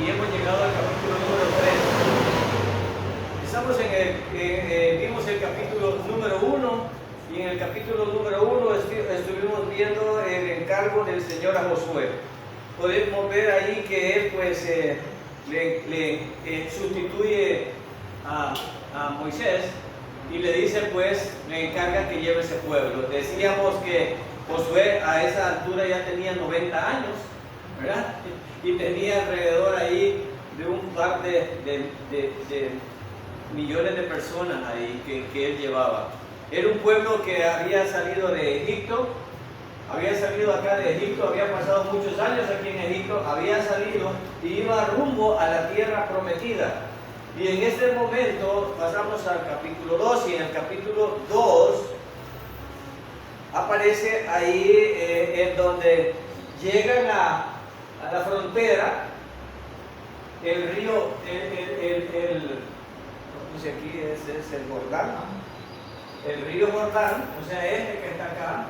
y hemos llegado al capítulo número 3. Estamos vimos el capítulo número 1 y en el capítulo número 1 estuvimos viendo el encargo del Señor a Josué. Podemos ver ahí que él pues le sustituye a Moisés y le dice pues, le encarga que lleve ese pueblo. Decíamos que Josué a esa altura ya tenía 90 años, ¿verdad? Y tenía alrededor ahí de un par de millones de personas ahí que él llevaba. Era un pueblo que había salido de Egipto, había salido acá de Egipto, había pasado muchos años aquí en Egipto, había salido y iba rumbo a la tierra prometida. Y en este momento pasamos al capítulo 2 y en el capítulo 2 aparece ahí en donde llegan a la frontera, el río, no sé, aquí es el Jordán, el río Jordán, o sea, este que está acá,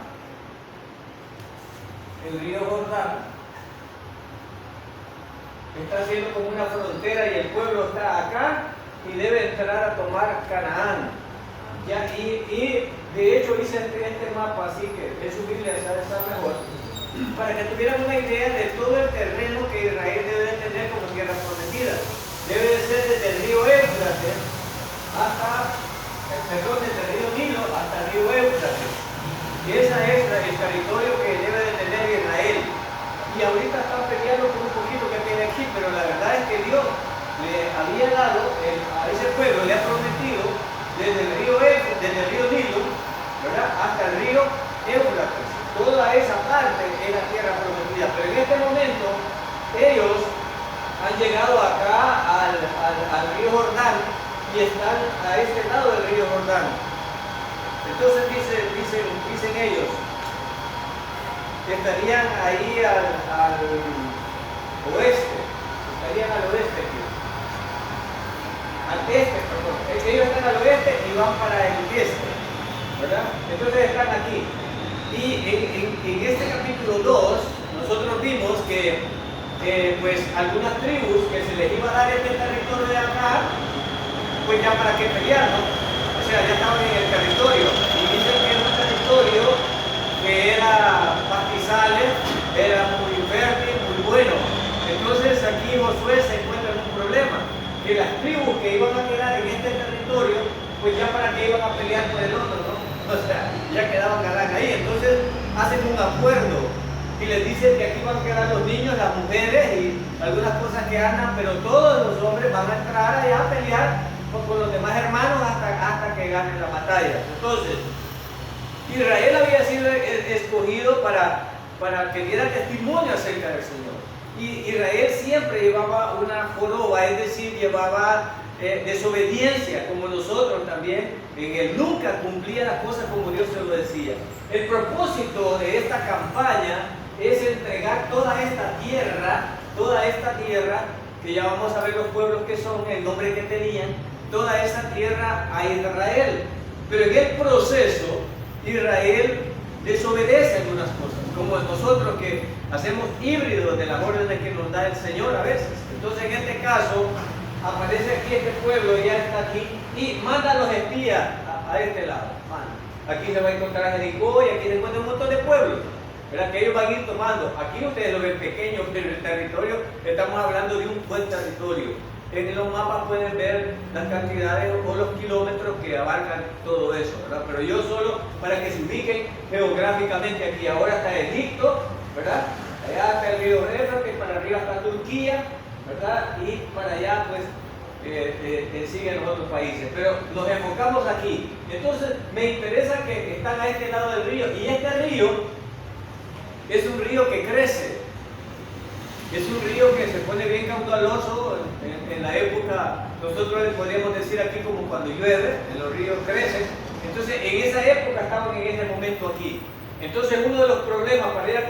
el río Jordán, está haciendo como una frontera y el pueblo está acá y debe entrar a tomar Canaán. Ya, y de hecho hice este mapa, así que en su Biblia está mejor, para que tuvieran una idea de todo el terreno que Israel debe de tener como tierra prometida. Debe de ser desde el río Éufrates hasta, desde el río Nilo hasta el río Éufrates. Y ese es el territorio que debe de tener Israel. Y ahorita están peleando por un poquito que tiene aquí, pero la verdad es que Dios le había dado a ese pueblo, le ha prometido desde el río Nilo, ¿verdad?, hasta el río Éufrates. Toda esa parte es la tierra prometida, pero en este momento ellos han llegado acá al río Jordán y están a este lado del río Jordán. Entonces dicen ellos que estarían ahí al oeste, aquí. Al este, perdón. Ellos están al oeste y van para el este, ¿verdad? Entonces están aquí. Y en este capítulo 2 nosotros vimos que pues algunas tribus que se les iba a dar este territorio de acá, pues ya para qué pelear, ¿no? O sea, ya estaban en el territorio y dicen que era un territorio que era pastizales, era muy fértil, muy bueno. Entonces aquí Josué se encuentra en un problema, que las tribus que iban a quedar en este territorio, pues ya para qué iban a pelear por el otro, ¿no? O sea, ya quedaban galanas ahí. Entonces hacen un acuerdo y les dicen que aquí van a quedar los niños, las mujeres y algunas cosas que andan, pero todos los hombres van a entrar allá a pelear con los demás hermanos hasta que ganen la batalla. Entonces, Israel había sido escogido para que diera testimonio acerca del Señor. Y Israel siempre llevaba una joroba, es decir, llevaba desobediencia, como nosotros también. En él nunca cumplía las cosas como Dios se lo decía. El propósito de esta campaña es entregar toda esta tierra, que ya vamos a ver los pueblos que son, el nombre que tenían, toda esa tierra a Israel. Pero en el proceso, Israel desobedece algunas cosas, como nosotros que hacemos híbridos de las órdenes que nos da el Señor a veces. Entonces en este caso aparece aquí este pueblo, ya está aquí, y manda a los espías a este lado. Aquí se va a encontrar Jericó y aquí se encuentra un montón de pueblos, ¿verdad?, que ellos van a ir tomando. Aquí ustedes lo ven pequeño, pero el territorio, estamos hablando de un buen territorio. En los mapas pueden ver las cantidades o los kilómetros que abarcan todo eso, ¿verdad? Pero yo solo para que se ubiquen geográficamente aquí. Ahora está Egipto, ¿verdad? Allá está el río Éufrates, para arriba está Turquía, ¿verdad? Y para allá pues siguen los otros países. Pero nos enfocamos aquí. Entonces me interesa que están a este lado del río. Y este río es un río que crece. Es un río que se pone bien caudaloso en la época, nosotros le podríamos decir aquí como cuando llueve, en los ríos crecen. Entonces en esa época estaban en ese momento aquí. Entonces uno de los problemas para ir a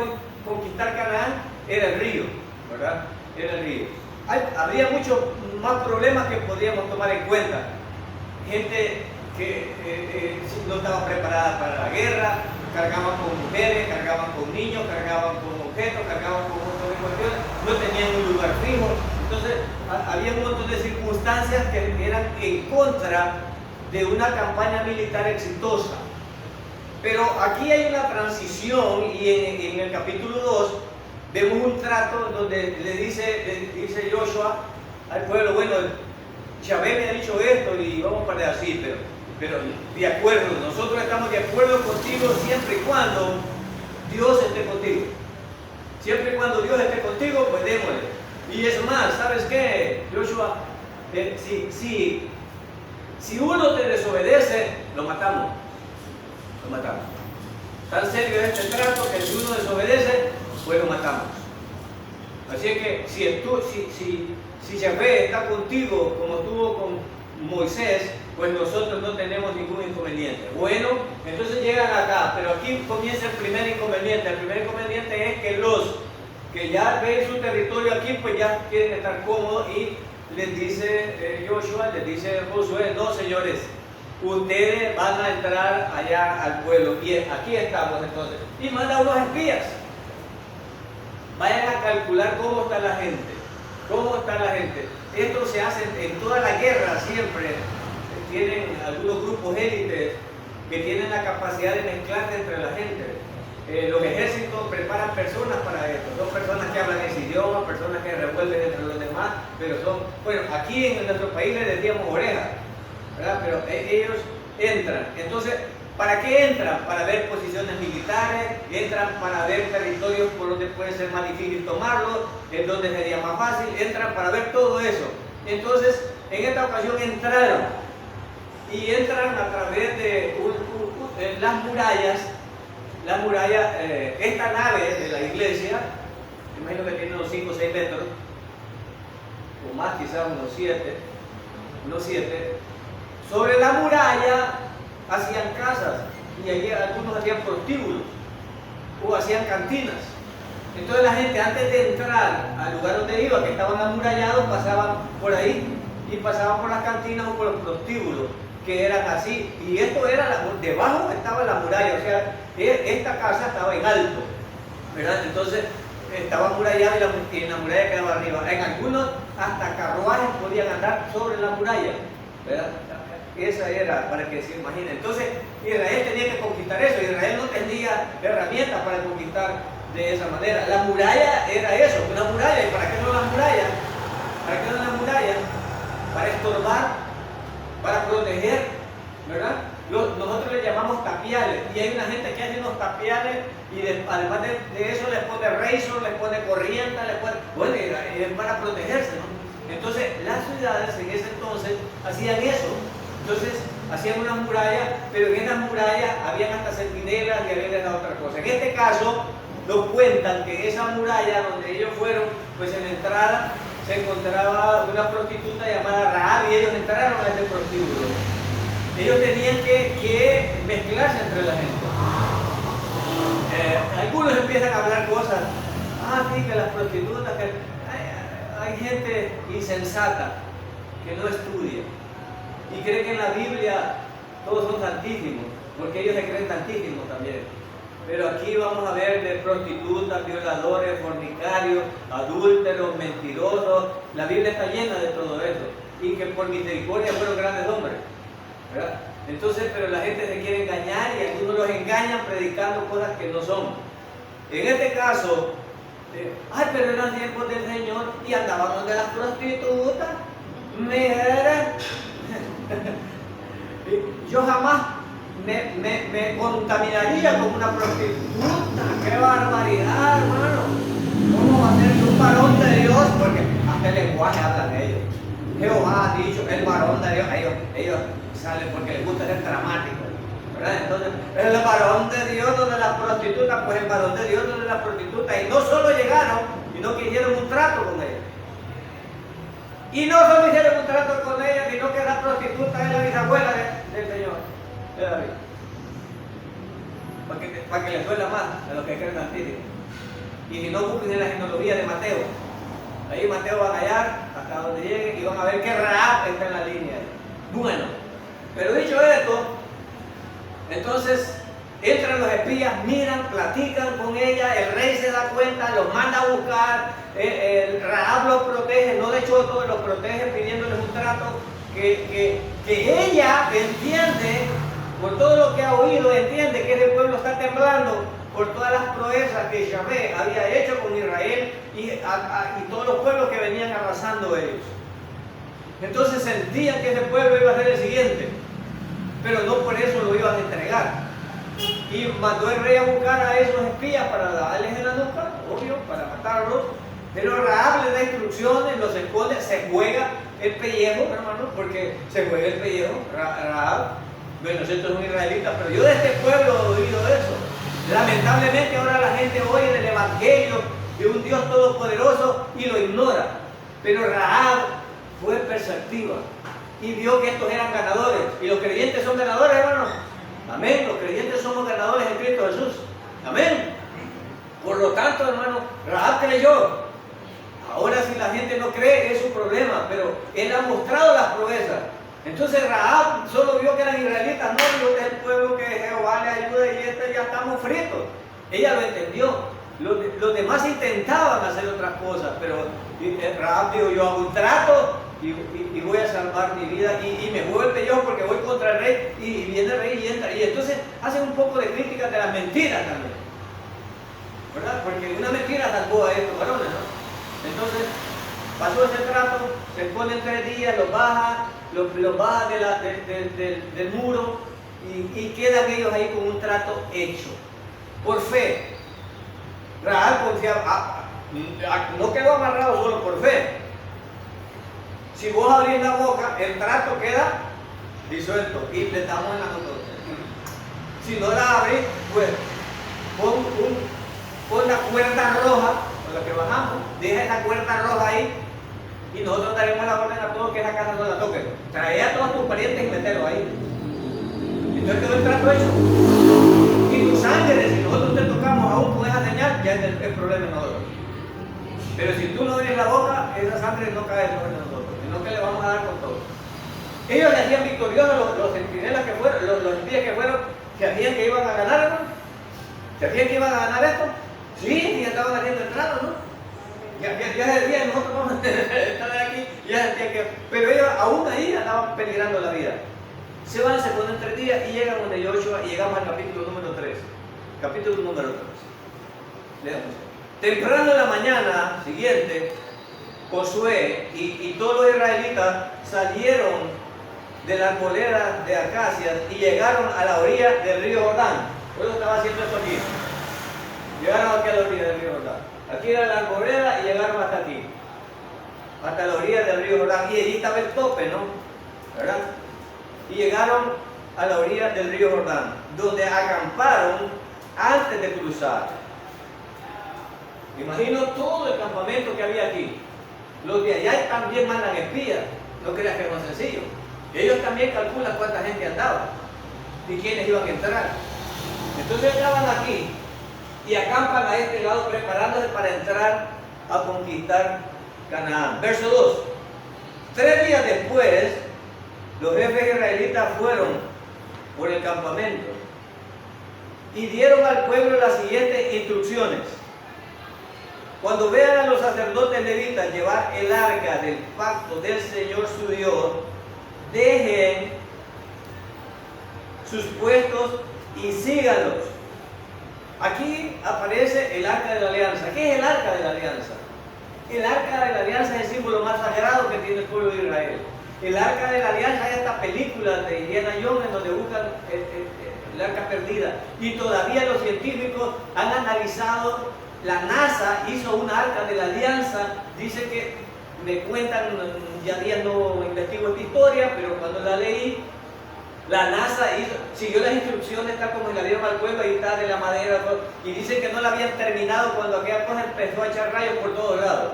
conquistar Canaán era el río, ¿verdad? Era el río. Habría muchos más problemas que podríamos tomar en cuenta. Gente que no estaba preparada para la guerra, cargaban con mujeres, cargaban con niños, cargaban con objetos, cargaban con un montón de cuestiones, no tenían un lugar fijo. Entonces, había un montón de circunstancias que eran en contra de una campaña militar exitosa. Pero aquí hay una transición y en el capítulo 2 vemos un trato donde le dice Joshua al pueblo, bueno, Yahvé me ha dicho esto y vamos para así, pero de acuerdo, nosotros estamos de acuerdo contigo siempre y cuando Dios esté contigo. Siempre y cuando Dios esté contigo, pues démosle. Y es más, ¿sabes qué, Joshua? Si uno te desobedece, lo matamos. Lo matamos. Tan serio es este trato que si uno desobedece, pues lo matamos. Así que si Yahvé está contigo como estuvo con Moisés, pues nosotros no tenemos ningún inconveniente. Bueno, entonces llegan acá, pero aquí comienza el primer inconveniente. El primer inconveniente es que los que ya ven su territorio aquí, pues ya quieren estar cómodos y les dice Joshua, les dice Josué, no señores, ustedes van a entrar allá al pueblo y aquí estamos entonces. Y manda unos espías. Vayan a calcular cómo está la gente. ¿Cómo está la gente? Esto se hace en toda la guerra siempre. Tienen algunos grupos élites que tienen la capacidad de mezclarse entre la gente. Los ejércitos preparan personas para esto. Son personas que hablan ese idioma, personas que revuelven entre los demás, pero son, bueno, aquí en nuestro país les decíamos orejas, ¿verdad? Pero ellos entran. Entonces, ¿para qué entran? Para ver posiciones militares, entran para ver territorios por donde puede ser más difícil tomarlos, en donde sería más fácil, entran para ver todo eso. Entonces, en esta ocasión entraron, y entran a través de las murallas. La muralla, esta nave de la iglesia, imagino que tiene unos 5 o 6 metros, o más quizás unos 7, sobre la muralla hacían casas y allí algunos hacían prostíbulos o hacían cantinas. Entonces la gente antes de entrar al lugar donde iba, que estaban amurallados, pasaban por ahí y pasaban por las cantinas o por los prostíbulos, que eran así, y esto era, debajo estaba la muralla, o sea, esta casa estaba en alto, ¿verdad? Entonces estaba amurallada y la muralla quedaba arriba. En algunos hasta carruajes podían andar sobre la muralla, ¿verdad? Esa era, para que se imaginen. Entonces Israel tenía que conquistar eso. Israel no tenía herramientas para conquistar de esa manera. La muralla era eso, una muralla. ¿Y para qué no la muralla? ¿Para qué no la muralla? Para estorbar, para proteger, ¿verdad? Nosotros le llamamos tapiales, y hay una gente que hace unos tapiales y además de eso les pone razor, les pone corriente, bueno, es para protegerse, ¿no? Entonces las ciudades en ese entonces hacían eso. Entonces hacían unas murallas, pero en esas murallas habían hasta centinelas y había otra cosa. En este caso nos cuentan que en esa muralla donde ellos fueron, pues en la entrada se encontraba una prostituta llamada Rahab y ellos entraron a ese prostíbulo. Ellos tenían que mezclarse entre la gente. Algunos empiezan a hablar cosas, sí, que las prostitutas, que hay gente insensata que no estudia y cree que en la Biblia todos son santísimos, porque ellos se creen santísimos también. Pero aquí vamos a ver de prostitutas, violadores, fornicarios, adúlteros, mentirosos. La Biblia está llena de todo eso. Y que por misericordia fueron grandes hombres, ¿verdad? Entonces, pero la gente se quiere engañar y algunos los engañan predicando cosas que no son. En este caso, pero eran siervos del Señor y andaban donde las prostitutas. Mira, yo jamás me contaminaría como una prostituta. ¡Qué barbaridad, hermano! ¿Cómo va a ser un varón de Dios? Porque hasta el lenguaje hablan ellos. Jehová ha dicho, el varón de Dios, ellos salen porque les gusta ser dramáticos, ¿verdad? Entonces, el varón de Dios donde la prostituta, pues el varón de Dios donde la prostituta, y no solo llegaron, sino que hicieron un trato con ella. Y no solo hicieron un trato con ella, sino que la prostituta es la bisabuela del Señor, de David. Para que les duela más a los que creen santísimos. Y si no, busquen en la genealogía de Mateo. Ahí Mateo va a hallar hasta donde llegue y van a ver que Rahab está en la línea. Bueno, pero dicho esto, entonces Entran los espías, miran, platican con ella, el rey se da cuenta, los manda a buscar, el Rahab los protege, no de choto, los protege pidiéndoles un trato que ella entiende, por todo lo que ha oído, entiende que ese pueblo está temblando por todas las proezas que Yahvé había hecho con Israel y todos los pueblos que venían arrasando ellos. Entonces sentían que ese pueblo iba a ser el siguiente, pero no por eso lo iban a entregar. Y mandó el rey a buscar a esos espías para darles en la nuca, obvio, para matarlos. Pero Rahab les da instrucciones, los esconde, se juega el pellejo, hermano, porque se juega el pellejo, Rahab. Bueno, esto es un israelita, pero yo de este pueblo he oído eso. Lamentablemente ahora la gente oye del evangelio de un Dios todopoderoso y lo ignora. Pero Rahab fue perceptiva y vio que estos eran ganadores. Y los creyentes son ganadores, hermano. Amén. Los creyentes somos ganadores en Cristo Jesús. Amén. Por lo tanto, hermano, Rahab creyó. Ahora si la gente no cree es su problema, pero él ha mostrado las proezas. Entonces Rahab solo vio que eran israelitas, no vio que es el pueblo que Jehová le ayuda y ya estamos fritos. Ella lo entendió. Los demás intentaban hacer otras cosas, pero Rahab dijo, yo hago un trato y voy a salvar mi vida y me juego el pellejo porque voy contra el rey y viene el rey y entra. Y entonces hacen un poco de crítica de las mentiras también, ¿verdad? Porque una mentira salvó a estos varones, ¿no? Entonces pasó ese trato, se ponen 3 días, los baja del muro y quedan ellos ahí con un trato hecho. Por fe, Rahab confiaba, no quedó amarrado solo por fe. Si vos abrís la boca, el trato queda disuelto y le damos en la nota. Si no la abrís, pues pon la cuerda roja, con la que bajamos, deja esa cuerda roja ahí y nosotros daremos la orden a todos que esa casa no la toquen. Trae a todos tus parientes y meterlos ahí. Entonces quedó el trato hecho. Y tu sangre, si nosotros te tocamos aún con esa señal, ya es el problema de nosotros. Pero si tú no abres la boca, esa sangre no cae sobre nosotros, sino que le vamos a dar con todo. Ellos le hacían victoriosos los centinelas que fueron, los espías que fueron, que hacían que iban a ganar, hermano. ¿Se hacían que iban a ganar esto? Sí, ya estaban haciendo el trato, ¿no? Ya se decía, nosotros vamos a estar aquí, ya se decía que... Pero ellos aún ahí andaban peligrando la vida. Se van, se ponen 3 días y llegan donde Joshua y llegamos al capítulo número 3. Capítulo número 3. Leamos. Temprano en la mañana siguiente, Josué y todos los israelitas salieron de la arboleda de acacias y llegaron a la orilla del río Jordán. Por eso estaba haciendo esto aquí. Llegaron aquí a la orilla del río Jordán. Aquí era la arboleda y llegaron hasta aquí. Hasta la orilla del río Jordán. Y allí estaba el tope, ¿no? ¿Verdad? Y llegaron a la orilla del río Jordán, donde acamparon antes de cruzar. Imagino todo el campamento que había aquí. Los de allá también mandan espías. No creas que es más sencillo. Ellos también calculan cuánta gente andaba y quiénes iban a entrar. Entonces estaban aquí y acampan a este lado preparándose para entrar a conquistar Canaán. Verso 2. 3 días después, los jefes israelitas fueron por el campamento y dieron al pueblo las siguientes instrucciones. Cuando vean a los sacerdotes levitas llevar el arca del pacto del Señor su Dios, dejen sus puestos y síganlos. Aquí aparece el arca de la alianza. ¿Qué es el arca de la alianza? El arca de la alianza es el símbolo más sagrado que tiene el pueblo de Israel. El arca de la alianza es esta película de Indiana Jones en donde buscan el arca perdida. Y todavía los científicos han analizado. La NASA hizo una arca de la alianza. Dice que, me cuentan, ya no investigo esta historia, pero cuando la leí, la NASA siguió las instrucciones tal como la dieron al pueblo, ahí está de la madera, todo, y dicen que no la habían terminado cuando aquella cosa empezó a echar rayos por todos lados.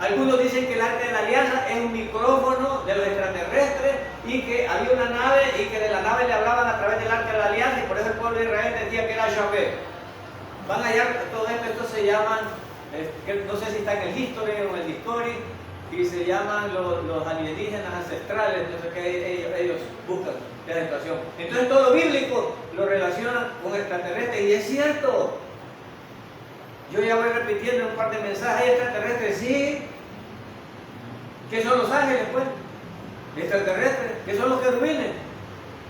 Algunos dicen que el arca de la alianza es un micrófono de los extraterrestres y que había una nave y que de la nave le hablaban a través del arca de la alianza y por eso el pueblo de Israel decía que era Yahvé. Van a hallar todo esto, estos se llaman, no sé si está en el History o en el History, y se llaman los alienígenas ancestrales, no sé qué ellos buscan. de la situación. Entonces todo lo bíblico lo relaciona con extraterrestres, y es cierto. Yo ya voy repitiendo un par de mensajes. ¿Hay extraterrestres? Sí. ¿Qué son los ángeles, pues? Extraterrestres. ¿Qué son los querubines?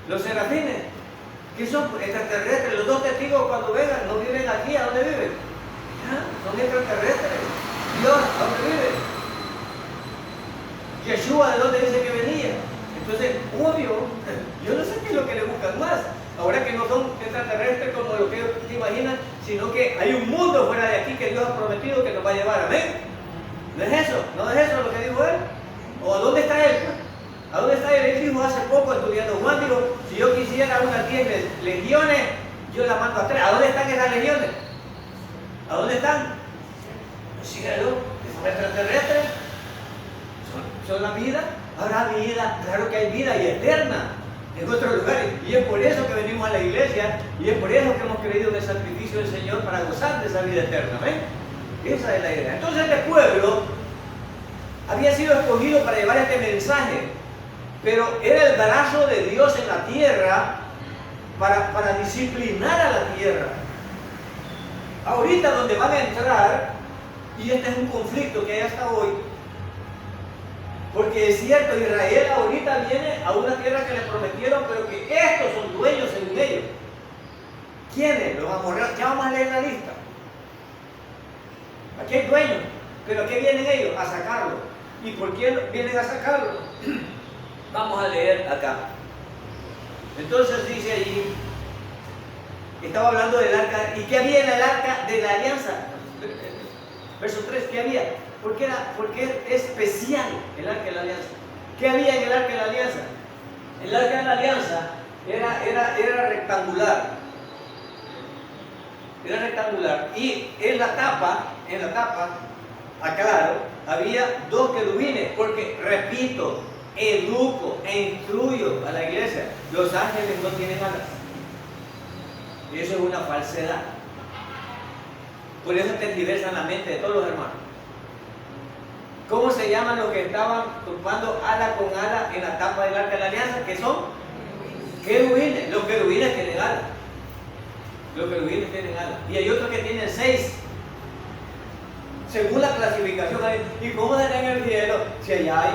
Los serafines. ¿Qué son extraterrestres? Los dos testigos cuando vengan no viven aquí. ¿A dónde viven? ¿Ah? Son extraterrestres. Dios, ¿a dónde vive? Yeshua, ¿de dónde dice que venía? Entonces, obvio, yo no sé qué es lo que le buscan más. Ahora que no son extraterrestres como lo que ellos se imaginan, sino que hay un mundo fuera de aquí que Dios ha prometido que nos va a llevar. Amén. ¿No es eso? ¿No es eso lo que dijo él? ¿O a dónde está él? ¿A dónde está él? Él dijo hace poco, estudiando Juan, dijo, si yo quisiera unas 10 legiones, yo las mando a 3. ¿A dónde están esas legiones? ¿A dónde están? Pues síganlo, son extraterrestres. ¿Son la vida? Habrá vida, claro que hay vida y eterna en otros lugares. Y es por eso que venimos a la iglesia, y es por eso que hemos creído en el sacrificio del Señor, para gozar de esa vida eterna. ¿Ven? Esa es la idea. Entonces este pueblo había sido escogido para llevar este mensaje, pero era el brazo de Dios en la tierra para disciplinar a la tierra. Ahorita donde van a entrar, y este es un conflicto que hay hasta hoy, porque es cierto, Israel ahorita viene a una tierra que le prometieron, pero que estos son dueños según ellos. ¿Quiénes? Los amorreos. Ya vamos a leer la lista. Aquí hay dueños, pero ¿a qué vienen ellos? A sacarlo. ¿Y por qué vienen a sacarlo? Vamos a leer acá. Entonces dice allí, estaba hablando del arca. ¿Y qué había en el arca de la alianza? Verso 3, ¿qué había? Porque es especial el arca de la alianza. ¿Qué había en el arca de la alianza? El arca de la alianza era rectangular. Era rectangular. Y en la tapa, aclaro, había 2 querubines. Porque, repito, educo e instruyo a la iglesia. Los ángeles no tienen alas. Y eso es una falsedad. Por eso tergiversan la mente de todos los hermanos. ¿Cómo se llaman los que estaban topando ala con ala en la tapa del arca de la alianza? ¿Qué son? Querubines. Los querubines tienen alas. Los querubines tienen alas. Y hay otros que tienen 6. Según la clasificación. ¿Y cómo será en el cielo? Si allá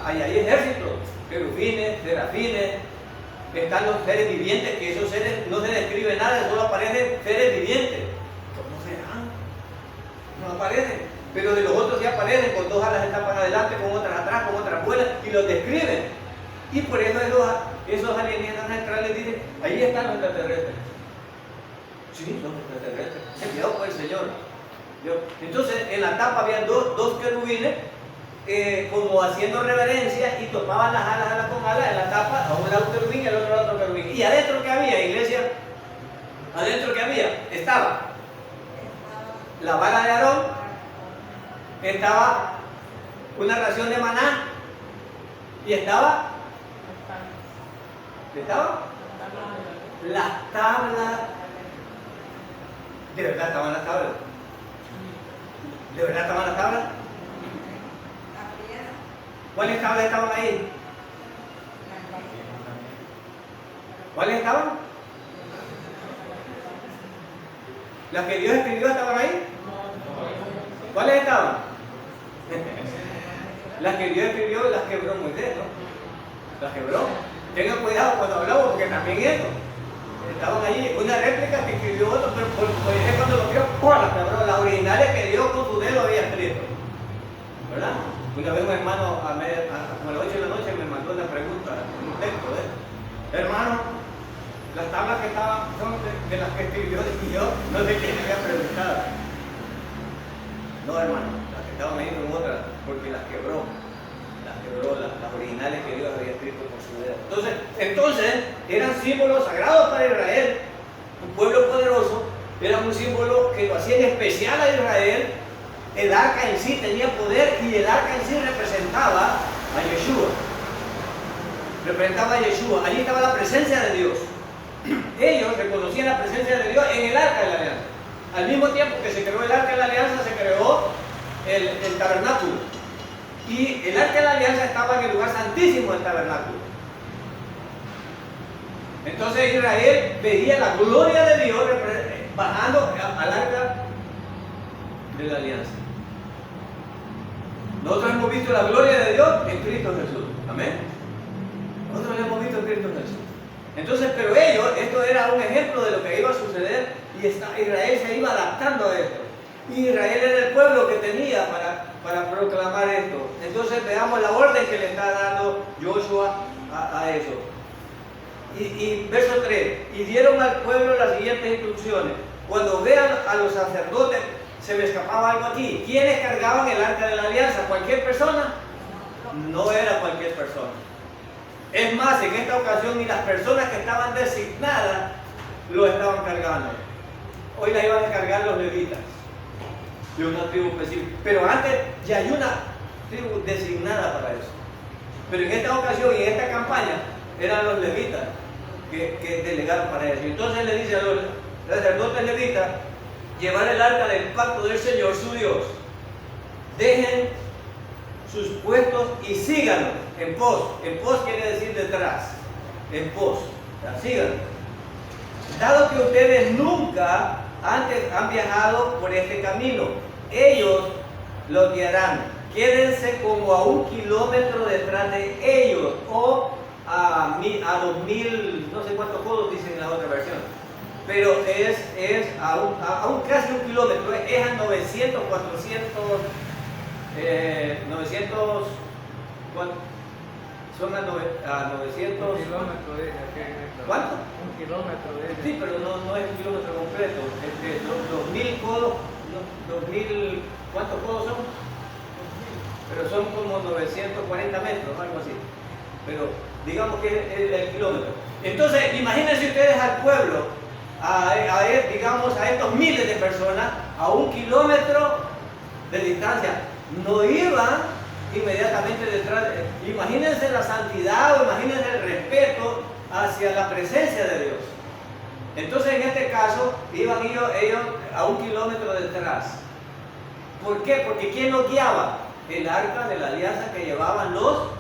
hay ejércitos. Querubines, serafines. Están los seres vivientes, que esos seres no se describe nada, solo aparecen seres vivientes. ¿Cómo serán? No aparecen. Pero de los otros sí aparecen, con 2 alas están para adelante, con otras atrás, con otras vuelan, y los describen. Y por eso esos alienígenas ancestrales dicen, ahí están los extraterrestres. Sí, son extraterrestres, enviados por el Señor. Entonces, en la tapa había dos querubines, como haciendo reverencia, y tomaban las alas con alas en la tapa, a un lado un querubín y al otro lado otro querubín. ¿Y adentro qué había, iglesia? ¿Adentro qué había? Estaba la vara de Aarón, estaba una ración de maná, y estaba las tablas. ¿De verdad estaban las tablas? ¿De verdad estaban las tablas? ¿Cuáles tablas estaban ahí? ¿Cuáles estaban? ¿Las que Dios escribió estaban ahí? ¿Cuáles estaban? Las que Dios escribió, las quebró Moisés, ¿no? Las quebró. Tengan cuidado cuando hablamos, porque también eso. Estaban ahí, una réplica que escribió otro, pero Moisés cuando lo vio, las quebró. Las originales que Dios con su dedo había escrito. ¿Verdad? Una vez un hermano como a las 8 de la noche me mandó una pregunta, un texto, hermano, las tablas que estaban son de las que escribió Dios, no sé quién me había preguntado. No, hermano, las que estaban ahí son otras, porque las quebró las originales que Dios había escrito con su dedo. Entonces, eran símbolos sagrados para Israel, un pueblo poderoso, era un símbolo que lo hacía en especial a Israel. El arca en sí tenía poder, y el arca en sí representaba a Yeshua. Allí estaba la presencia de Dios. Ellos reconocían la presencia de Dios en el arca de la alianza. Al mismo tiempo que se creó el arca de la alianza, se creó el tabernáculo. Y el arca de la alianza estaba en el lugar santísimo del tabernáculo. Entonces Israel veía la gloria de Dios bajando al arca de la alianza. Nosotros hemos visto la gloria de Dios en Cristo Jesús. Amén. Nosotros lo hemos visto en Cristo Jesús. Entonces, pero ellos, esto era un ejemplo de lo que iba a suceder y Israel se iba adaptando a esto. Y Israel era el pueblo que tenía para proclamar esto. Entonces veamos la orden que le está dando Joshua a eso. Y verso 3, y dieron al pueblo las siguientes instrucciones. Cuando vean a los sacerdotes, se me escapaba algo aquí. ¿Quiénes cargaban el arca de la alianza? ¿Cualquier persona? No era cualquier persona. Es más, en esta ocasión ni las personas que estaban designadas lo estaban cargando. Hoy la iban a cargar los levitas de una tribu específica. Pero antes ya hay una tribu designada para eso. Pero en esta ocasión y en esta campaña eran los levitas que delegaron para eso. Entonces le dice a los sacerdotes levitas llevar el arca del pacto del Señor su Dios. Dejen sus puestos y síganlo en pos. En pos quiere decir detrás. En pos. Síganlo. Dado que ustedes nunca antes han viajado por este camino, ellos lo guiarán. Quédense como a 1 kilómetro detrás de ellos o a 2000, no sé cuántos codos dicen en la otra versión, pero es a un casi 1 kilómetro, es a 900, 400, 900, ¿cuánto? Son a 900. 1 kilómetro de ¿Cuánto? 1 kilómetro de Sí, pero no es 1 kilómetro completo. 2000 codos, 2000, ¿cuántos codos son? Pero son como 940 metros, algo así. Pero digamos que es el kilómetro. Entonces, imagínense ustedes al pueblo, digamos a estos miles de personas, a 1 kilómetro de distancia. No iban inmediatamente detrás. Imagínense la santidad o imagínense el respeto hacia la presencia de Dios. Entonces, en este caso, iban ellos a 1 kilómetro detrás. ¿Por qué? Porque ¿quién los guiaba? El arca de la alianza que llevaban los.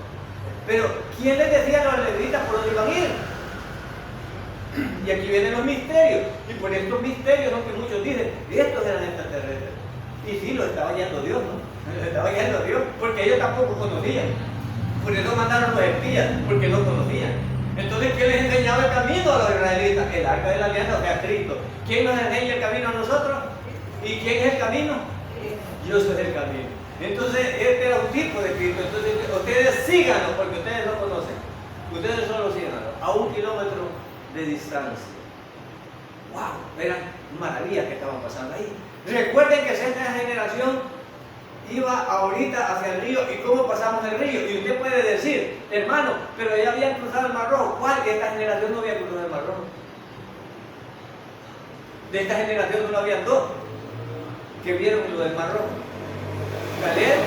Pero ¿quién les decía a los levitas por dónde iban a ir? Y aquí vienen los misterios. Y por estos misterios son que muchos dicen, estos eran extraterrestres. Y sí, lo estaba guiando Dios, ¿no? Lo estaba guiando Dios, porque ellos tampoco conocían. Por eso mandaron los espías, porque no conocían. Entonces, ¿quién les enseñaba el camino a los israelitas? El arca de la alianza, o sea, Cristo. ¿Quién nos enseña el camino a nosotros? ¿Y quién es el camino? Yo soy el camino. Entonces, este era un tipo de Cristo. Entonces, ustedes síganlo, porque ustedes lo conocen. Ustedes solo síganlo, a 1 kilómetro de distancia. ¡Wow! Eran maravillas que estaban pasando ahí. Recuerden que esta generación iba ahorita hacia el río. ¿Y cómo pasamos el río? Y usted puede decir, hermano, pero ya habían cruzado el Mar Rojo. ¿Cuál? Esta generación no había cruzado el Mar Rojo. De esta generación solo habían 2 que vieron lo del Mar Rojo: Caleb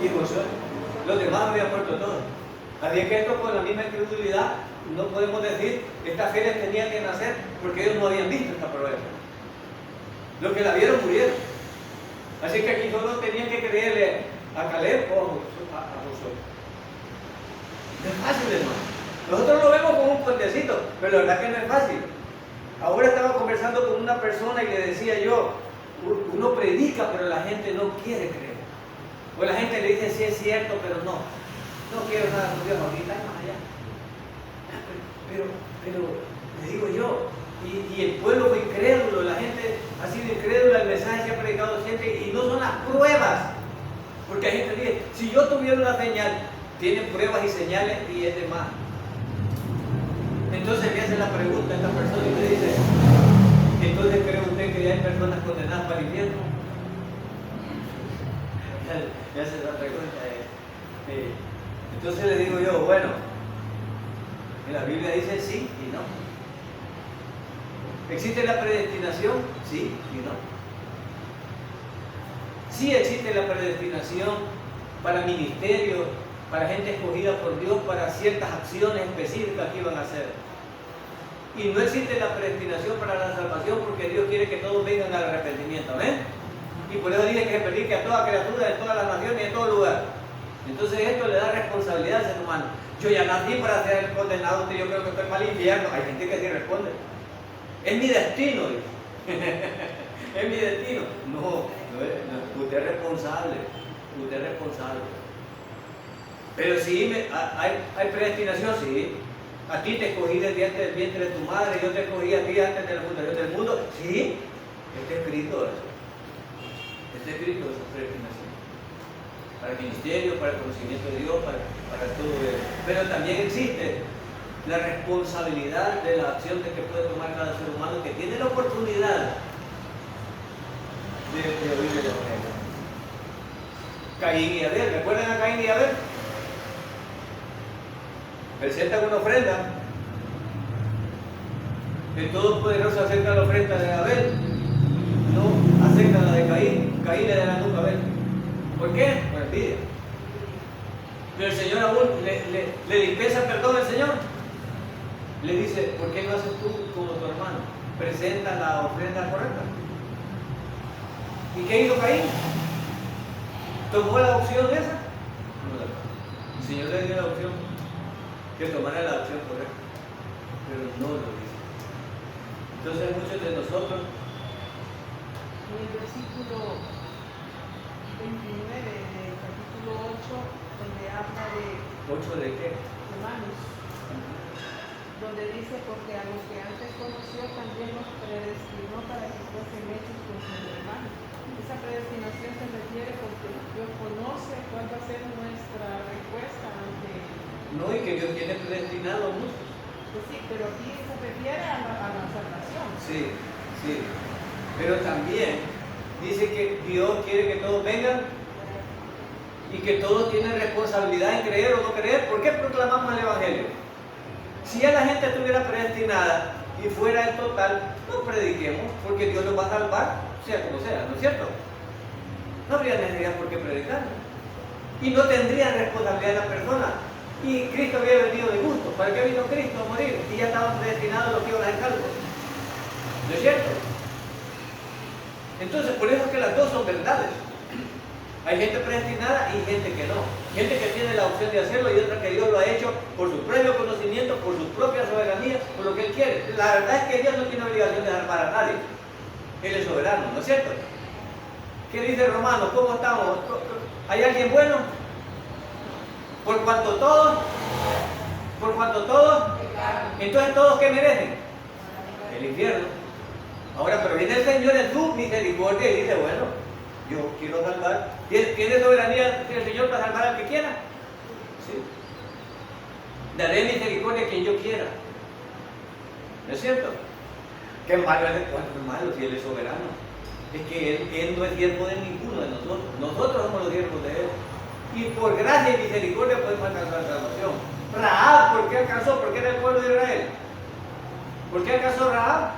y Josué. Los demás habían muerto todos. Así que esto, con la misma incredulidad, no podemos decir que estas fieles tenían que nacer, porque ellos no habían visto esta proeza. Los que la vieron murieron. Así que aquí solo tenían que creerle a Caleb o a Josué. No es fácil, hermano. Nosotros lo vemos como un puentecito, pero la verdad que no es fácil. Ahora estaba conversando con una persona y le decía yo, uno predica, pero la gente no quiere creer. O la gente le dice, sí es cierto, pero no quiero nada con Dios ahorita, más allá. Pero le digo yo, y el pueblo fue incrédulo, la gente ha sido incrédula al mensaje que ha predicado siempre, y no son las pruebas. Porque hay gente que dice, si yo tuviera una señal, tienen pruebas y señales y es de más. Entonces me hace la pregunta a esta persona y me dice, entonces ¿cree usted que ya hay personas condenadas para el infierno? Me hace la pregunta. Entonces le digo yo, bueno, en la Biblia dice sí y no. ¿Existe la predestinación? Sí y no. Sí existe la predestinación para ministerios, para gente escogida por Dios, para ciertas acciones específicas que iban a hacer. Y no existe la predestinación para la salvación, porque Dios quiere que todos vengan al arrepentimiento. ¿Amén? Y por eso dice que se predique a toda criatura, de todas las naciones y en todo lugar. Entonces esto le da responsabilidad al ser humano. Yo ya nací para ser condenado, yo creo que estoy para el infierno. Hay gente que sí responde. Es mi destino. Es mi destino. No, usted es responsable. Usted es responsable. Pero sí, hay predestinación, sí. A ti te escogí desde antes del vientre de tu madre, yo te escogí a ti antes de la fundación del mundo. Sí, está escrito eso. Está escrito esa predestinación. Para el ministerio, para el conocimiento de Dios, para todo eso. Pero también existe la responsabilidad de la acción que puede tomar cada ser humano que tiene la oportunidad de oír el Evangelio. Caín y Abel, ¿recuerdan a Caín y Abel? Presentan una ofrenda. El Todopoderoso acepta la ofrenda de Abel, no acepta la de Caín. Caín le da la nuca a Abel. ¿Por qué? Por envidia. Pero el Señor aún le dispensa perdón al Señor. Le dice, ¿por qué no haces tú como tu hermano? Presenta la ofrenda correcta. ¿Y qué hizo Caín? ¿Tomó la opción esa? No la tomó. El Señor le dio la opción que tomara la opción correcta, pero no lo hizo. Entonces muchos de nosotros, En el versículo 29 del capítulo 8, donde habla de ¿8 de qué? hermanos, donde dice, porque a los que antes conoció también los predestinó para que fuesen hechos con sus hermanos. Esa predestinación se refiere porque Dios conoce cuál va a ser nuestra respuesta ante. No, y que Dios tiene predestinado a muchos. Pues sí, pero aquí se refiere a la salvación. Sí, sí. Pero también dice que Dios quiere que todos vengan y que todos tienen responsabilidad en creer o no creer. ¿Por qué proclamamos el Evangelio? Si ya la gente estuviera predestinada y fuera el total, no prediquemos, porque Dios los va a salvar, sea como sea, ¿no es cierto? No habría necesidad por qué predicar. Y no tendrían responsabilidad la persona. Y Cristo había venido de gusto. ¿Para qué vino Cristo a morir? Y ya estaban predestinados los que iban a ser salvos. ¿No es cierto? Entonces, por eso es que las dos son verdades. Hay gente predestinada y gente que no. Gente que tiene la opción de hacerlo y otra que Dios lo ha hecho por su propio conocimiento, por su propia soberanía, por lo que Él quiere. La verdad es que Dios no tiene obligación de salvar a nadie. Él es soberano, ¿no es cierto? ¿Qué dice Romanos? ¿Cómo estamos? ¿Hay alguien bueno? Por cuanto todos, entonces todos ¿qué merecen? El infierno. Ahora, pero viene el Señor en su misericordia y dice, bueno, yo quiero salvar. ¿Tiene soberanía el Señor para salvar al que quiera? Sí. Daré misericordia a quien yo quiera. ¿No es cierto? ¿Qué malo es? ¿Cuánto es malo si Él es soberano? Es que él no es siervo de ninguno de nosotros. Nosotros somos los siervos de Él. Y por gracia y misericordia podemos alcanzar la salvación. Rahab, ¿por qué alcanzó? Porque era el pueblo de Israel. ¿Por qué alcanzó Rahab?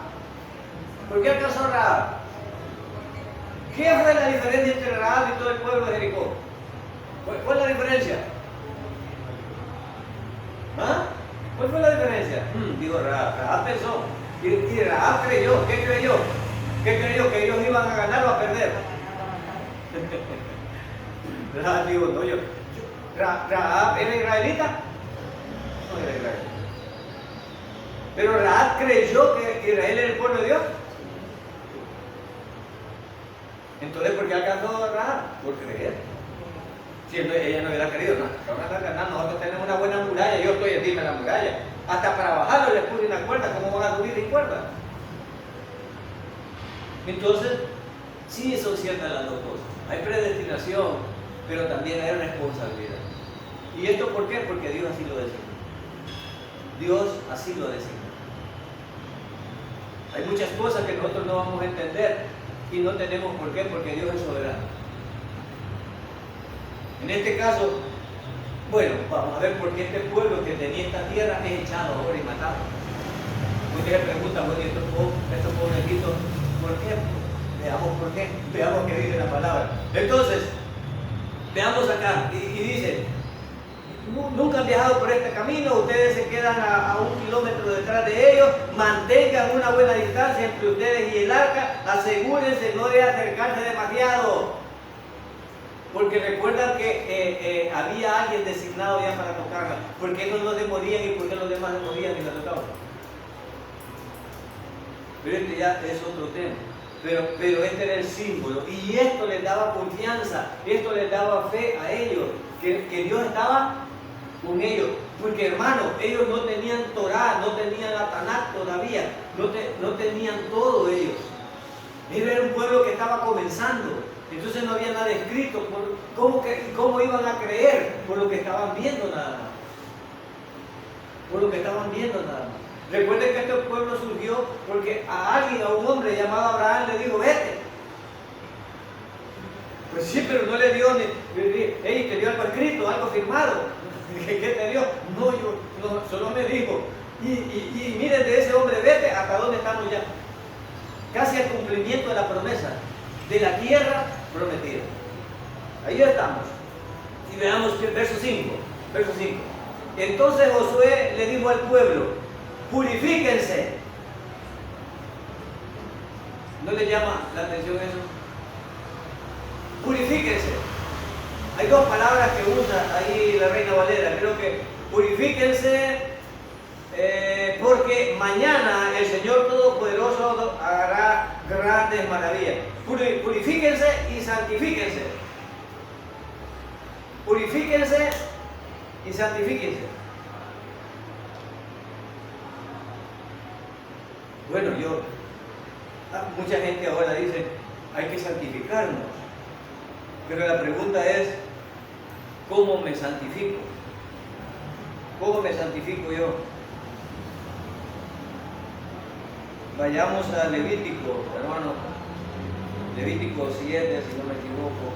¿Por qué alcanzó Rahab? ¿Qué fue la diferencia entre Rahab y todo el pueblo de Jericó? ¿Cuál es la diferencia? ¿Ah? ¿Cuál fue la diferencia? Digo, Rahab pensó. Y Rahab creyó. ¿Qué creyó? ¿Qué creyó? ¿Que ellos iban a ganar o a perder? Rahab digo, no, ¿Rahab era israelita? No era israelita. Pero Rahab creyó que Israel era el pueblo de Dios. Entonces, ¿por qué alcanzó a Rahab? Por creer. Si ella no hubiera querido, nosotros tenemos una buena muralla, yo estoy encima de la muralla. Hasta para bajarlo les puse una cuerda, ¿cómo van a subir sin cuerda? Entonces, sí son ciertas las dos cosas. Hay predestinación, pero también hay responsabilidad. ¿Y esto por qué? Porque Dios así lo designó. Dios así lo designó. Hay muchas cosas que nosotros no vamos a entender y no tenemos por qué, porque Dios es soberano. En este caso, bueno, vamos a ver por qué este pueblo que tenía esta tierra es echado ahora y matado. Usted se pregunta, bueno, ¿y estos pobrecitos, por qué? Veamos por qué, veamos qué dice la palabra. Entonces, veamos acá, y dice, nunca han viajado por este camino, ustedes se quedan a 1 kilómetro detrás de ellos, mantengan una buena distancia entre ustedes y el arca, asegúrense no de acercarse demasiado. Porque recuerdan que había alguien designado ya para tocarla. ¿Por qué no los demás morían y por qué los demás no morían y la tocaban? Pero este ya es otro tema. Pero este era el símbolo. Y esto les daba confianza, esto les daba fe a ellos, que Dios estaba con ellos. Porque hermanos, ellos no tenían Torá, no tenían la Tanakh todavía, no tenían todo ellos. Ellos eran un pueblo que estaba comenzando. Entonces no había nada escrito. ¿Cómo iban a creer? Por lo que estaban viendo nada más. Por lo que estaban viendo nada más. Recuerden que este pueblo surgió porque a un hombre llamado Abraham le dijo, vete. Pues sí, pero no le dio te dio algo escrito, algo firmado. ¿Qué te dio? No, solo me dijo. Y miren de ese hombre, vete, ¿hasta dónde estamos ya? Casi al cumplimiento de la promesa de la tierra prometida. Ahí estamos. Y veamos que verso 5. Entonces Josué le dijo al pueblo, purifíquense. ¿No le llama la atención eso? Purifíquense. Hay dos palabras que usa ahí la Reina Valera. Creo que purifíquense porque mañana el Señor Todopoderoso hará grandes maravillas. Purifíquense y santifíquense. Purifíquense y santifíquense. Bueno, mucha gente ahora dice, hay que santificarnos. Pero la pregunta es, ¿cómo me santifico? ¿Cómo me santifico yo? Vayamos a Levítico, hermano. Levítico 7, si no me equivoco.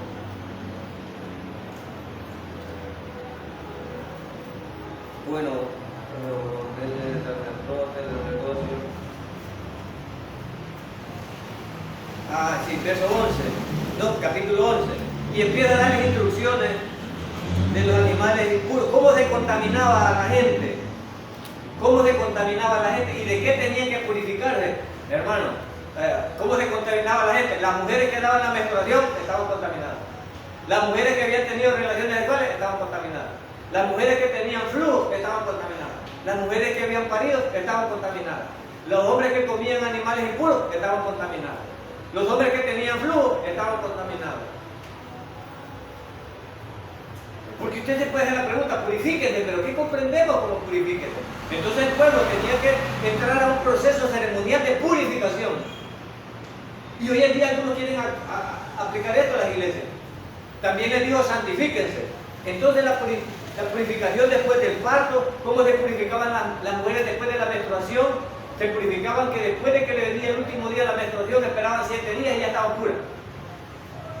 Bueno, del sacerdote, del negocio. Sí, verso 11. No, capítulo 11. Y empieza a darles instrucciones de los animales impuros. ¿Cómo se contaminaba a la gente? ¿Cómo se contaminaba a la gente? ¿Y de qué tenían que purificarse? Hermano, ¿cómo se contaminaba a la gente? Las mujeres que daban la menstruación estaban contaminadas. Las mujeres que habían tenido relaciones sexuales estaban contaminadas. Las mujeres que tenían flujo estaban contaminadas. Las mujeres que habían parido estaban contaminadas. Los hombres que comían animales impuros estaban contaminados. Los hombres que tenían flujo estaban contaminados. Porque usted se puede hacer la pregunta, purifíquense, pero ¿qué comprendemos como purifíquense? Entonces el pueblo tenía que entrar a un proceso ceremonial de purificación. Y hoy en día algunos quieren aplicar esto a las iglesias. También les dijo santifíquense. Entonces la purificación después del parto, ¿cómo se purificaban las mujeres después de la menstruación? Se purificaban que después de que le venía el último día de la menstruación, esperaban 7 días y ya estaban puras.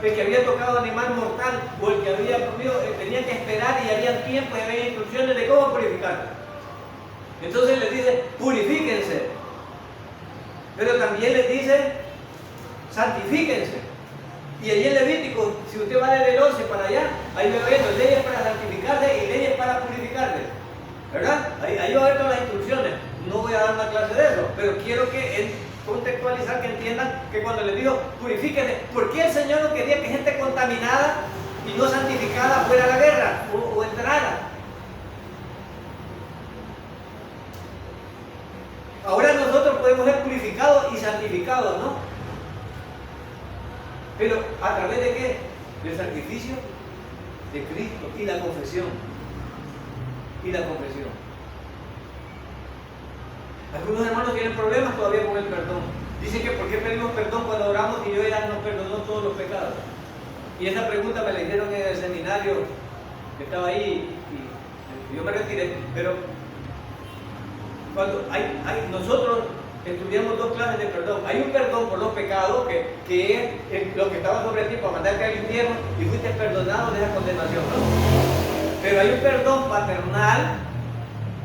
El que había tocado animal mortal o el que había comido, tenía que esperar y había tiempo y había instrucciones de cómo purificar. Entonces les dice, purifíquense. Pero también les dice, santifíquense. Y allí en Levítico, si usted va desde el 11 para allá, ahí va viendo leyes para santificarse y leyes para purificarse. ¿Verdad? Ahí va a ver todas las instrucciones. No voy a dar una clase de eso, pero quiero contextualizar, que entiendan que cuando les digo purifíquense, ¿por qué el Señor no quería que gente contaminada y no santificada fuera a la guerra o entrara? Ahora nosotros podemos ser purificados y santificados, ¿no? Pero ¿a través de qué? Del sacrificio de Cristo y la confesión. Y la confesión. Algunos hermanos tienen problemas todavía con el perdón. Dicen que ¿por qué pedimos perdón cuando oramos y Dios ya nos perdonó todos los pecados? Y esa pregunta me la hicieron en el seminario que estaba ahí y yo me retiré. Pero cuando nosotros estudiamos 2 clases de perdón. Hay un perdón por los pecados que es lo que estaba sobre ti para mandarte al infierno y fuiste perdonado de esa condenación, ¿no? Pero hay un perdón paternal,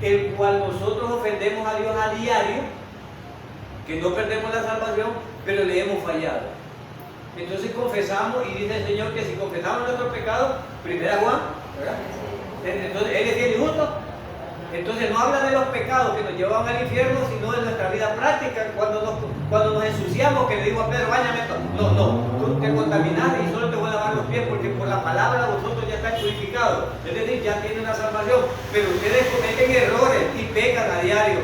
el cual nosotros ofendemos a Dios a diario, que no perdemos la salvación, pero le hemos fallado. Entonces confesamos y dice el Señor que si confesamos nuestros pecados, 1 Juan, ¿verdad? Entonces Él es fiel y justo. Entonces no habla de los pecados que nos llevan al infierno, sino de nuestra vida práctica, cuando nos ensuciamos, que le digo a Pedro, báñame. No, tú te contaminaste y solo te voy a lavar lavar los pies porque por la palabra vosotros ya estáis purificados. Es decir, ya tienen la salvación. Pero ustedes cometen errores y pecan a diario.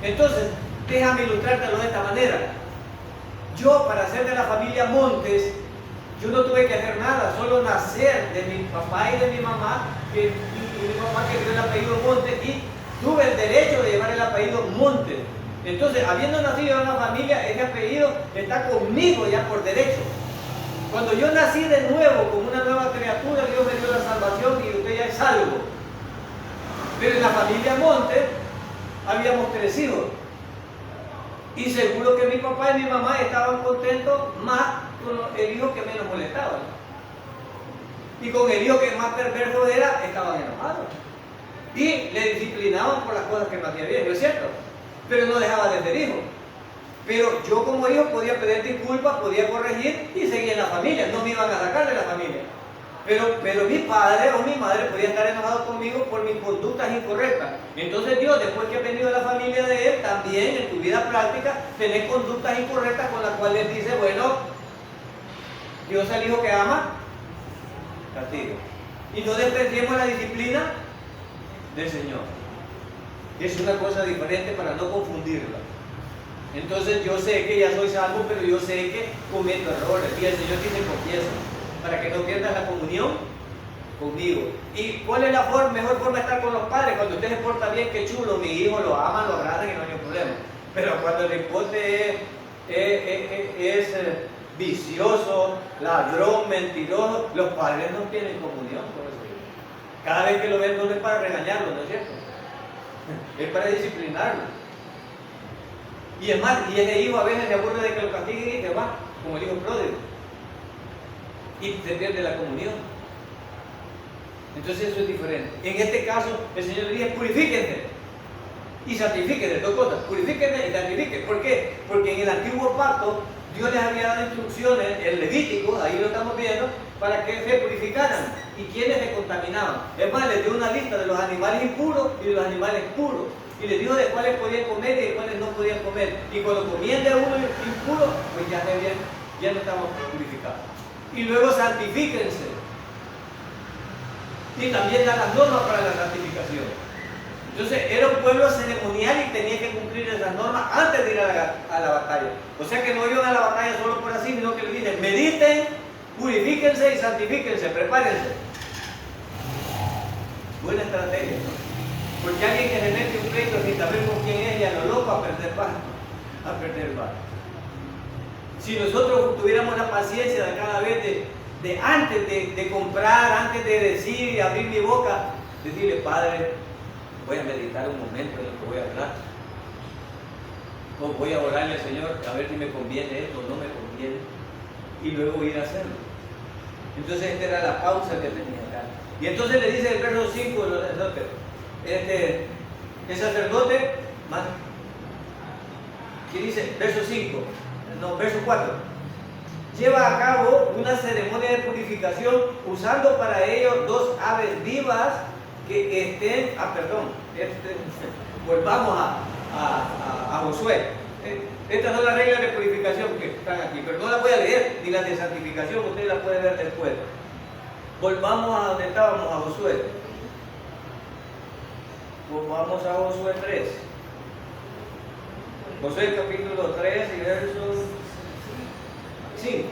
Entonces, déjame ilustrártelo de esta manera. Yo, para ser de la familia Montes, yo no tuve que hacer nada, solo nacer de mi papá y de mi mamá, y mi papá que dio el apellido Montes, y tuve el derecho de llevar el apellido Montes. Entonces, habiendo nacido en una familia, ese apellido está conmigo ya por derecho. Cuando yo nací de nuevo, como una nueva criatura, Dios me dio la salvación y usted ya es salvo. Pero en la familia Montes habíamos 3 hijos. Y seguro que mi papá y mi mamá estaban contentos más con el hijo que menos molestaba. Y con el hijo que más perverso era, estaban enojados. Y le disciplinaban por las cosas que no hacía bien, ¿no es cierto? Pero no dejaba de ser hijo. Pero yo como hijo podía pedir disculpas, podía corregir y seguir en la familia. No me iban a sacar de la familia. Pero mi padre o mi madre podía estar enojado conmigo por mis conductas incorrectas. Entonces Dios, después que ha venido a la familia de Él, también en tu vida práctica tenés conductas incorrectas con las cuales dice, bueno, Dios al hijo que ama, castiga. Y no despreciemos la disciplina del Señor. Es una cosa diferente para no confundirla. Entonces yo sé que ya soy salvo, pero yo sé que cometo errores. Y el Señor dice, confiesa, para que no pierdas la comunión conmigo. ¿Y cuál es la mejor forma de estar con los padres? Cuando usted se porta bien, qué chulo, mi hijo lo ama, lo agrada y no hay ningún problema. Pero cuando el espote es vicioso, ladrón, mentiroso, los padres no tienen comunión con eso. Cada vez que lo ven no es para regañarlo, ¿no es cierto? Es para disciplinarlo. Y es más, y ese hijo a veces se aburre de que lo castiguen y se va, como el hijo pródigo. Y se pierde la comunión. Entonces eso es diferente. En este caso, el Señor le dice, purifíquense y santifíquense, 2 cosas, purifíquense y santifíquense. ¿Por qué? Porque en el antiguo pacto Dios les había dado instrucciones, el Levítico, ahí lo estamos viendo, para que se purificaran. ¿Y quiénes se contaminaban? Es más, les dio una lista de los animales impuros y de los animales puros. Y les dijo de cuáles podían comer y de cuáles no podían comer. Y cuando comían de uno impuro, pues ya no estaban purificados. Y luego santifíquense. Y también da las normas para la santificación. Entonces era un pueblo ceremonial y tenía que cumplir esas normas antes de ir a la batalla. O sea que no iban a la batalla solo por así, sino que le dicen, mediten, purifíquense y santifíquense, prepárense. Buena estrategia, ¿no? Porque alguien que se mete un pleito sin saber con quién es y a lo loco a perder paz. Si nosotros tuviéramos la paciencia de cada vez de antes de comprar, antes de decir y abrir mi boca, decirle, Padre, voy a meditar un momento en lo que voy a hablar. O voy a orarle al Señor a ver si me conviene esto o no me conviene. Y luego ir a hacerlo. Entonces esta era la pausa que tenía acá. Y entonces le dice el verso 5 los sacerdotes. El sacerdote, ¿qué dice? Verso 5, no, verso 4. Lleva a cabo una ceremonia de purificación usando para ello 2 aves vivas que estén, volvamos a Josué. Estas son las reglas de purificación que están aquí, pero no las voy a leer, ni las de santificación, usted las puede ver después. Volvamos a donde estábamos, a Josué. Volvamos a Josué 3. Josué capítulo 3 y versos 5.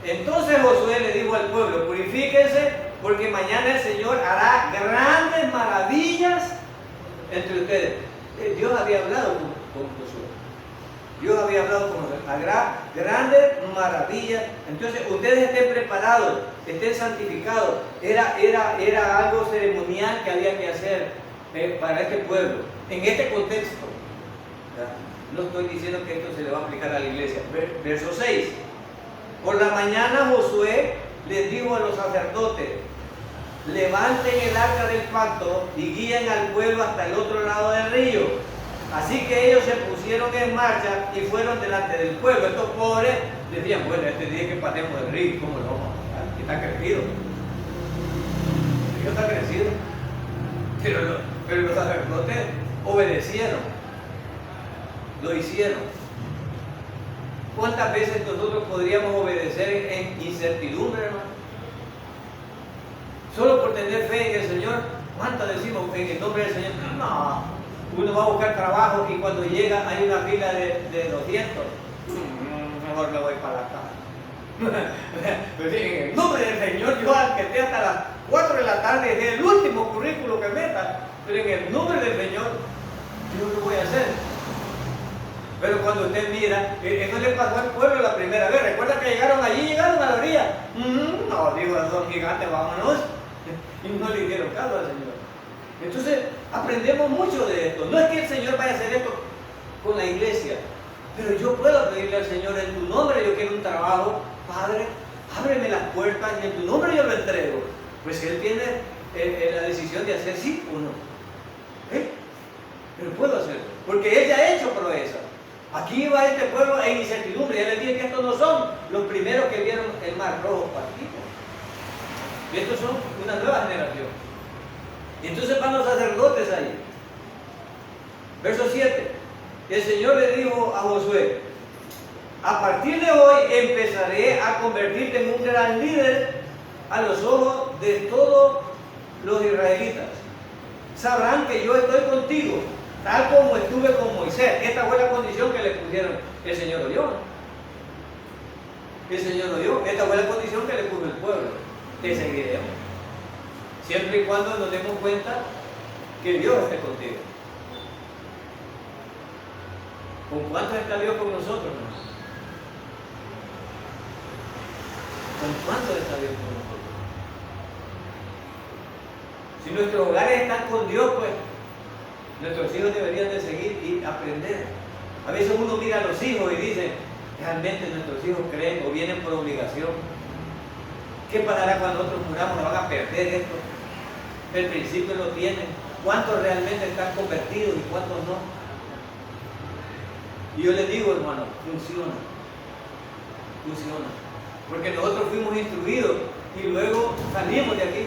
Entonces Josué le dijo al pueblo, purifíquense, porque mañana el Señor hará grandes maravillas entre ustedes. Dios había hablado con Josué. Dios había hablado con Josué. Hará grandes maravillas. Entonces ustedes estén preparados, estén santificados. Era algo ceremonial que había que hacer para este pueblo. En este contexto, ¿verdad? No estoy diciendo que esto se le va a aplicar a la iglesia. Verso 6. Por la mañana Josué les dijo a los sacerdotes, levanten el arca del pacto y guíen al pueblo hasta el otro lado del río. Así que ellos se pusieron en marcha y fueron delante del pueblo. Estos pobres decían, bueno, este día que pasemos el río, ¿cómo lo vamos a pasar? Está crecido. El río está crecido. Pero los sacerdotes obedecieron. Lo hicieron. ¿Cuántas veces nosotros podríamos obedecer en incertidumbre, hermano? Solo por tener fe en el Señor. ¿Cuánto decimos en el nombre del Señor? No, uno va a buscar trabajo y cuando llega hay una fila de 200. Mejor me voy para la casa. Pues en el nombre del Señor, yo aunque esté hasta las 4 de la tarde, es el último currículo que meta, pero en el nombre del Señor, yo lo voy a hacer. Pero cuando usted mira, eso le pasó al pueblo la primera vez. ¿Recuerda que llegaron a la orilla? No, dijo el don gigante, vámonos. Y no le hicieron caso al Señor. Entonces, aprendemos mucho de esto. No es que el Señor vaya a hacer esto con la iglesia, pero yo puedo pedirle al Señor en tu nombre, yo quiero un trabajo. Padre, ábreme las puertas y en tu nombre yo lo entrego. Pues Él tiene la decisión de hacer sí o no. Pero puedo hacerlo, porque Él ya ha hecho proeza. Aquí va este pueblo en incertidumbre. Ya les dije que estos no son los primeros que vieron el mar rojo partido. Y estos son una nueva generación. Y entonces van los sacerdotes ahí. Verso 7. El Señor le dijo a Josué: a partir de hoy empezaré a convertirte en un gran líder a los ojos de todos los israelitas. Sabrán que yo estoy contigo, tal como estuve con Moisés. Esta fue la condición que le pusieron. El Señor oyó. El Señor oyó. Esta fue la condición que le puso el pueblo. Te seguiremos. Siempre y cuando nos demos cuenta que Dios esté contigo. ¿Con cuántos está Dios con nosotros, hermanos? ¿Con cuántos está Dios con nosotros? Si nuestros hogares están con Dios, pues nuestros hijos deberían de seguir y aprender. A veces uno mira a los hijos y dice, realmente nuestros hijos creen o vienen por obligación. ¿Qué pasará cuando nosotros muramos? ¿No van a perder esto? El principio lo tienen. ¿Cuántos realmente están convertidos y cuántos no? Y yo les digo, hermano, funciona. Funciona. Porque nosotros fuimos instruidos y luego salimos de aquí.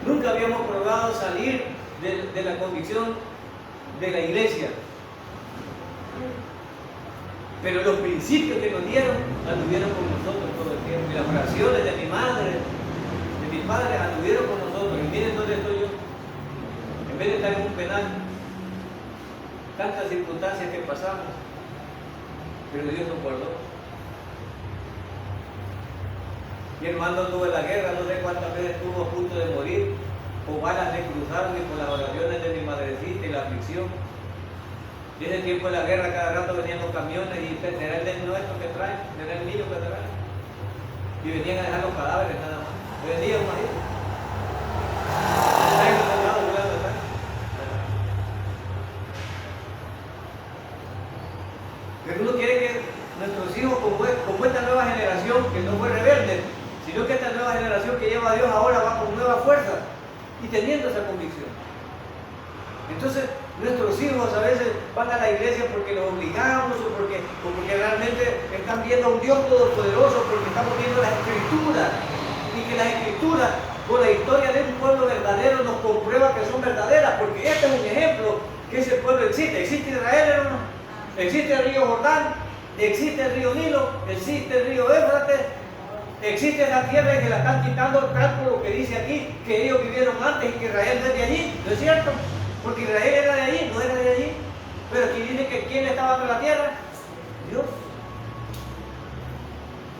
Nunca habíamos probado salir de la convicción de la iglesia. Pero los principios que nos dieron, anduvieron con nosotros todo el tiempo. Y las oraciones de mi madre, de mi padre, anduvieron con nosotros. Y miren dónde estoy yo. En vez de estar en un penal, tantas circunstancias que pasamos, pero Dios nos guardó. Mi hermano tuvo en la guerra, no sé cuántas veces estuvo a punto de morir, o balas le cruzaron y por las oraciones de mi madrecita y la aflicción. Y ese tiempo de la guerra, cada rato venían los camiones y será el de nuestro que traen, será el niño que traen. Y venían a dejar los cadáveres nada más. Hoy en día, imagínate. Pero uno quiere que nuestros hijos, como esta nueva generación que no fue rebelde, sino que esta nueva generación que lleva a Dios ahora va con nueva fuerza y teniendo esa convicción. Entonces, nuestros hijos a veces van a la iglesia porque los obligamos o porque realmente están viendo a un Dios todopoderoso, porque estamos viendo las Escrituras y que las Escrituras, con la historia de un pueblo verdadero, nos comprueba que son verdaderas, porque este es un ejemplo que ese pueblo existe. Existe Israel, hermano, existe el río Jordán, existe el río Nilo, existe el río Éufrates, existe esa tierra y que la están quitando tal por lo que dice aquí, que ellos vivieron antes y que Israel no es de allí. ¿No es cierto? Porque Israel era de allí, no era de allí. Pero aquí dice que ¿quién estaba dando la tierra? Dios.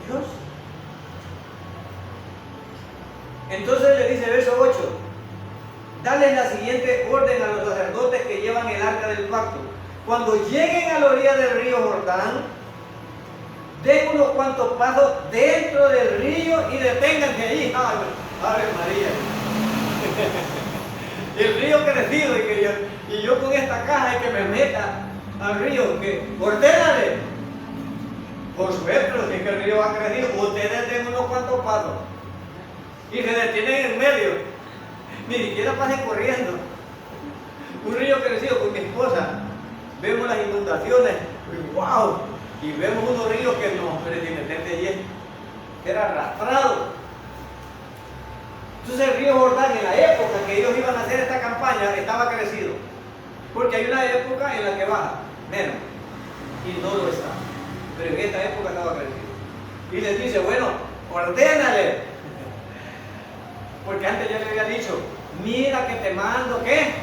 Dios. Entonces le dice verso 8, dale la siguiente orden a los sacerdotes que llevan el arca del pacto. Cuando lleguen a la orilla del río Jordán, den unos cuantos pasos dentro del río y deténganse allí. ¡Ave María! El río crecido y yo con esta caja y que me meta al río, que ordénale. Josué, pero si es que el río va crecido, ustedes den unos cuantos pasos y se detienen en medio, ni siquiera pasen corriendo. Un río crecido con mi esposa, vemos las inundaciones, y wow, y vemos unos ríos que no, pero si meterte allí era arrastrado. Entonces el río Jordán, en la época que ellos iban a hacer esta campaña, estaba crecido, porque hay una época en la que baja menos. y no lo está. Pero en esta época estaba crecido. Y les dice, bueno, ordénale. Porque antes ya le había dicho, mira que te mando, ¿qué?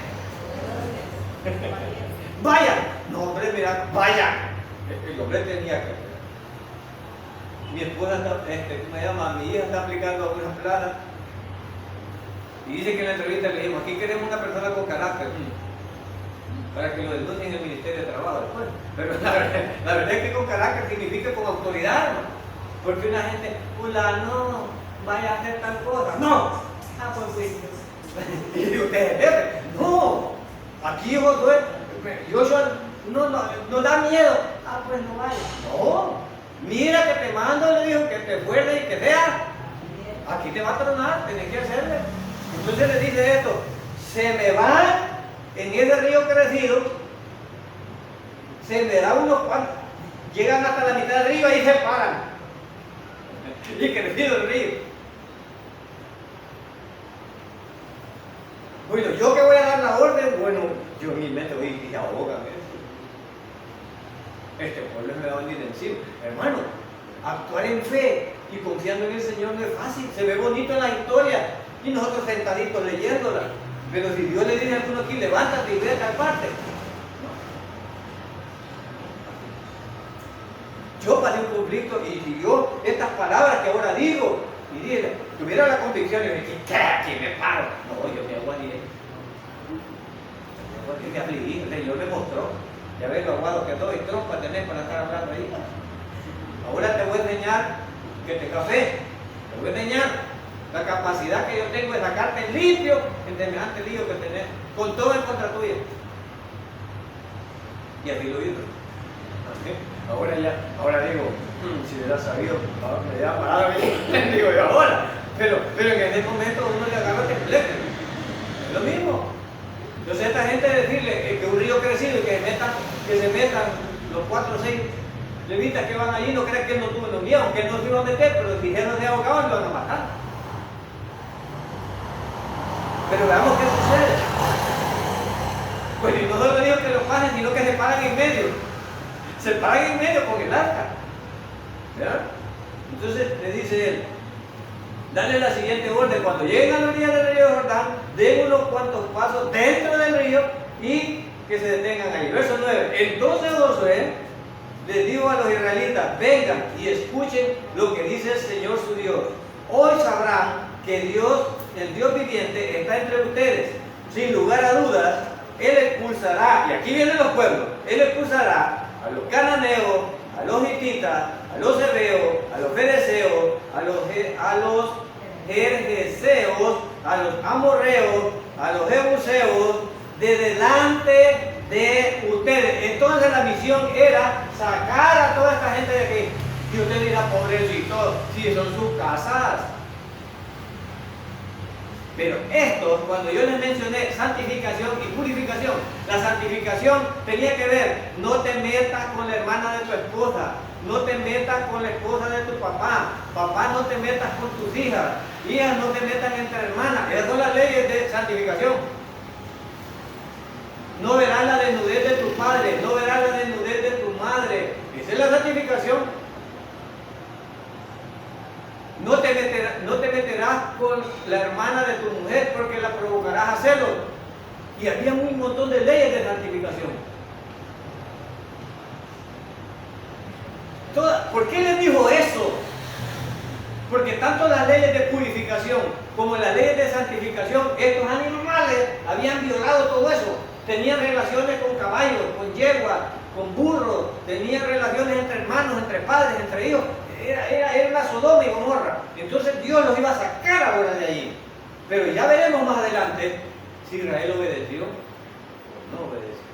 Vaya. No, hombre, mira, vaya. El hombre tenía que. Mi esposa mi hija está aplicando a unas planas. Y dice que en la entrevista le dijimos, aquí queremos una persona con carácter. Para que lo denuncien en el Ministerio de Trabajo después. Pero la verdad es que con carácter significa con autoridad, ¿no? Porque una gente, no, vaya a hacer tal cosa. ¡No! Pues. Y usted es jefe. No, aquí Josué no da miedo. Pues no vaya. No, mira que te mando, le dijo, que te fuerte y que sea. Aquí te va a tronar, tenés que hacerle. Entonces le dice esto, se me va en ese río crecido, se me da unos cuantos, llegan hasta la mitad del río y se paran. Y crecido el río. Bueno, yo que voy a dar la orden, bueno, yo en mi mente voy y ahógame. Este pueblo me va a venir encima. Hermano, actuar en fe y confiando en el Señor no es fácil. Se ve bonito en la historia y nosotros sentaditos leyéndola. Pero si Dios le dice a alguno aquí, levántate y ve a tal parte. No. Yo pasé un conflicto y si yo estas palabras que ahora digo, y dije, tuviera la convicción y me dije, ¿qué? ¿Quién me paro? No, yo me aguanté. Me afligí, el Señor me mostró. Ya ves lo aguado que doy, trompa tenés para estar hablando ahí. Ahora te voy a enseñar que te café. Te voy a enseñar la capacidad que yo tengo de sacarte limpio en semejante lío que tenés, con todo en contra tuya. Y así lo hizo. Ahora digo, si hubiera sabido, me hubiera parado a mí. Digo yo ahora. Pero en ese momento uno le agarra temblete. Es lo mismo. Entonces esta gente decirle que un río crecido y que se metan los 4 o 6 levitas que van allí, no crean que él no tuvo los miedos, que él no se iba a meter, pero si dijeron de ahogado lo van a matar. Pero veamos qué sucede. Pues no solo digo que lo pasen, sino que se paran en medio. Se paran en medio con el arca. ¿Verdad? Entonces le dice él, dale la siguiente orden, cuando lleguen a la orilla del río Jordán, den unos cuantos pasos dentro del río y que se detengan ahí. Verso 9. Entonces Josué les dijo a los israelitas, vengan y escuchen lo que dice el Señor su Dios. Hoy sabrán que Dios, el Dios viviente, está entre ustedes. Sin lugar a dudas, Él expulsará, y aquí vienen los pueblos, Él expulsará a los cananeos, a los hititas, a los hebeos, a los fereceos, a los gergeseos, a los amorreos, a los jebuseos, de delante de ustedes. Entonces la misión era sacar a toda esta gente de aquí. Y usted dirá, pobrecito, si son sus casas. Pero esto, cuando yo les mencioné santificación y purificación, la santificación tenía que ver, no te metas con la hermana de tu esposa, no te metas con la esposa de tu papá, papá no te metas con tus hijas no te metan entre hermanas. Esas son las leyes de santificación. No verás la desnudez de tu padre, no verás la desnudez de tu madre. Esa es la santificación. No te meterás con la hermana de tu mujer porque la provocarás a celos. Y había un montón de leyes de santificación. ¿Por qué les dijo eso? Porque tanto las leyes de purificación como las leyes de santificación, estos animales habían violado todo eso. Tenían relaciones con caballos, con yeguas, con burros, tenían relaciones entre hermanos, entre padres, entre hijos. Era una Sodoma y Gomorra. Entonces Dios los iba a sacar ahora de allí. Pero ya veremos más adelante si Israel obedeció o no obedeció.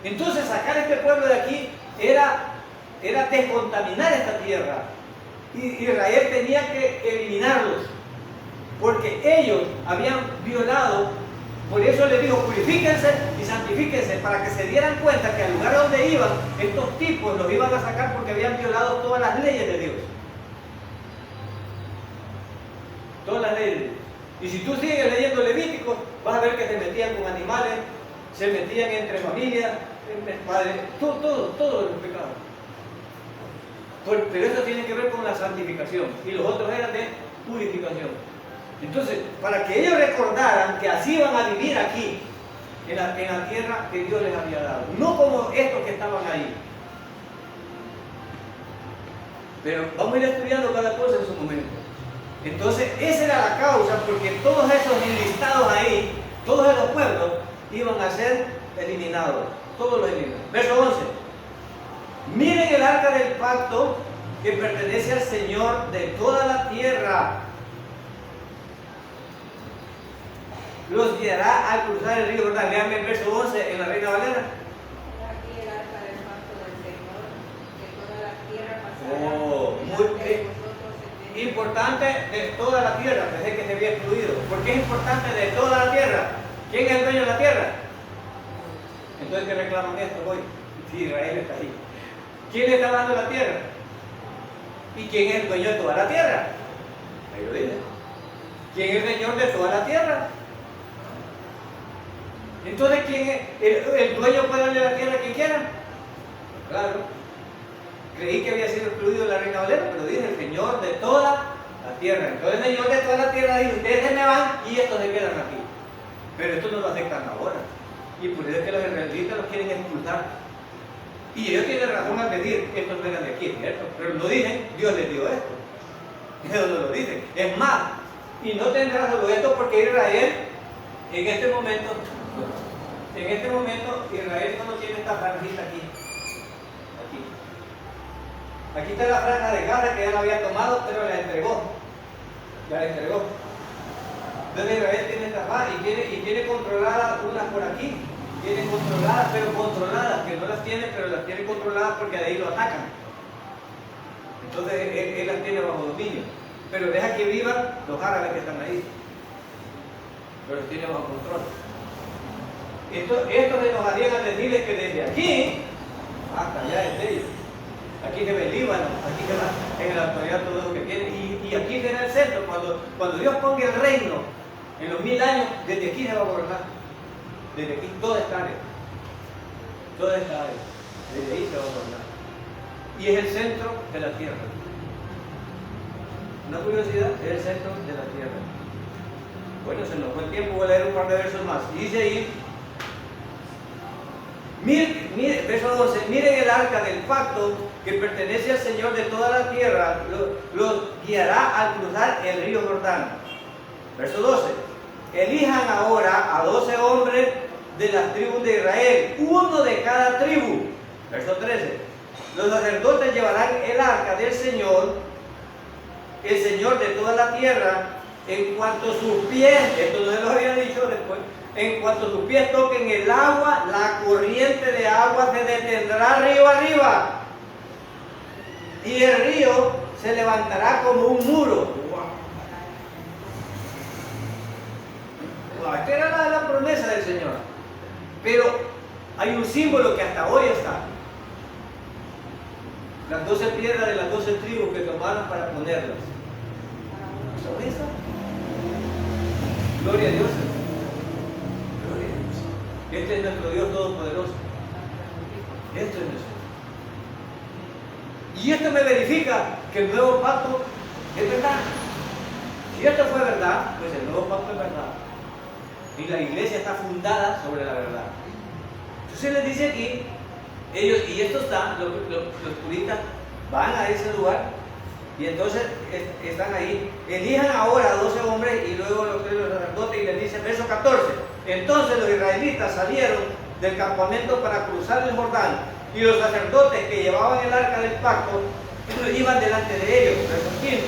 Entonces sacar a este pueblo de aquí era descontaminar esta tierra. Y Israel tenía que eliminarlos. Porque ellos habían violado. Por eso les dijo, purifíquense y santifíquense, para que se dieran cuenta que al lugar donde iban, estos tipos los iban a sacar porque habían violado todas las leyes de Dios. Todas las leyes de Dios. Y si tú sigues leyendo Levíticos, vas a ver que se metían con animales, se metían entre familias, Padre, todo los pecados. Pero eso tiene que ver con la santificación y los otros eran de purificación. Entonces, para que ellos recordaran que así iban a vivir aquí, en la tierra que Dios les había dado, no como estos que estaban ahí. Pero vamos a ir estudiando cada cosa en su momento. Entonces, esa era la causa, porque todos esos enlistados ahí, todos esos pueblos, iban a ser eliminados. Todos los eliminados. Verso 11. Miren el arca del pacto que pertenece al Señor de toda la tierra. Los guiará al cruzar el río Jordán. Leanme el verso 11 en la Reina Valera. Aquí el arca del pacto del Señor, de toda la tierra pasará. Oh, muy importante de toda la tierra, pensé que se había excluido. ¿Por qué es importante de toda la tierra? ¿Quién es el dueño de la tierra? Entonces, ¿qué reclaman esto hoy? Si Israel está ahí. ¿Quién le está dando la tierra? ¿Y quién es el dueño de toda la tierra? Ahí lo dice. ¿Quién es el señor de toda la tierra? Entonces, ¿quién es? ¿El dueño puede darle la tierra a quien quiera? Claro. Creí que había sido excluido la Reina Valera, pero dice el Señor de toda la tierra. Entonces el Señor de toda la tierra dice, ustedes se me van y estos se quedan aquí. Pero esto no lo aceptan ahora. Y por eso es que los israelitas los quieren expulsar. Y ellos tienen razón al decir, estos no eran de aquí, ¿cierto? Pero no dicen, Dios les dio esto. Ellos no lo dicen. Es más, y no tendrá solo esto porque Israel, en este momento, Israel no tiene esta franjita aquí. Aquí está la franja de Gaza que ya la había tomado, pero la entregó. Ya la entregó. Entonces Israel tiene esta franja y tiene controladas unas por aquí. Tiene controladas, pero controladas, que no las tiene, pero las tiene controladas porque de ahí lo atacan. Entonces él las tiene bajo dominio. Pero deja que vivan los árabes que están ahí. Pero los tiene bajo control. Esto se nos harían a decirles que desde aquí hasta allá es de ellos. Aquí se ve el Líbano, aquí se va en la actualidad todo lo que tiene, y aquí será el centro. Cuando Dios ponga el reino en los 1000 años, desde aquí se va a gobernar. Desde aquí, toda esta área. Toda esta área. Desde ahí se va a gobernar. Y es el centro de la tierra. Una curiosidad, es el centro de la tierra. Bueno, se nos fue el tiempo, voy a leer un par de versos más. Y dice ahí. Miren, verso 12, miren el arca del pacto que pertenece al Señor de toda la tierra, los guiará al cruzar el río Jordán. Verso 12, elijan ahora a 12 hombres de las tribus de Israel, uno de cada tribu. Verso 13, los sacerdotes llevarán el arca del Señor, el Señor de toda la tierra, en cuanto sus pies, esto no se lo había dicho después, en cuanto sus pies toquen el agua, la corriente de agua se detendrá río arriba. Y el río se levantará como un muro. Esta era la promesa del Señor. Pero hay un símbolo que hasta hoy está. Las 12 piedras de las 12 tribus que tomaron para ponerlas. ¿Son esas? Gloria a Dios. Este es nuestro Dios Todopoderoso. Esto es nuestro. Y esto me verifica que el nuevo pacto es verdad. Si esto fue verdad, pues el nuevo pacto es verdad. Y la iglesia está fundada sobre la verdad. Entonces les dice aquí, ellos, y esto está, los puristas van a ese lugar, y entonces están ahí. Elijan ahora a 12 hombres, y luego los sacerdotes, y les dice, verso 14. Entonces los israelitas salieron del campamento para cruzar el Jordán, y los sacerdotes que llevaban el arca del pacto iban delante de ellos. Verso 15.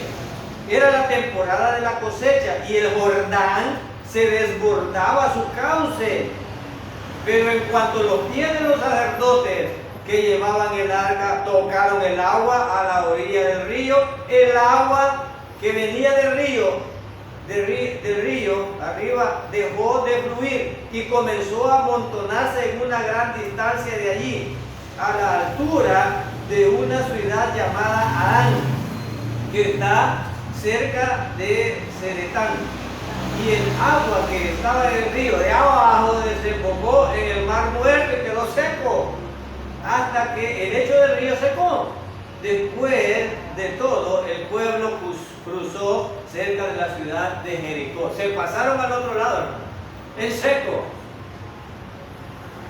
Era la temporada de la cosecha y el Jordán se desbordaba a su cauce. Pero en cuanto los pies de los sacerdotes que llevaban el arca tocaron el agua a la orilla del río, el agua que venía del río arriba dejó de fluir y comenzó a amontonarse en una gran distancia de allí, a la altura de una ciudad llamada Arán, que está cerca de Zeretán. y el agua que estaba en el río de abajo desembocó en el mar muerto y quedó seco, hasta que el lecho del río secó. Después de todo, el pueblo cruzó cerca de la ciudad de Jericó. Se pasaron al otro lado, hermano, en seco.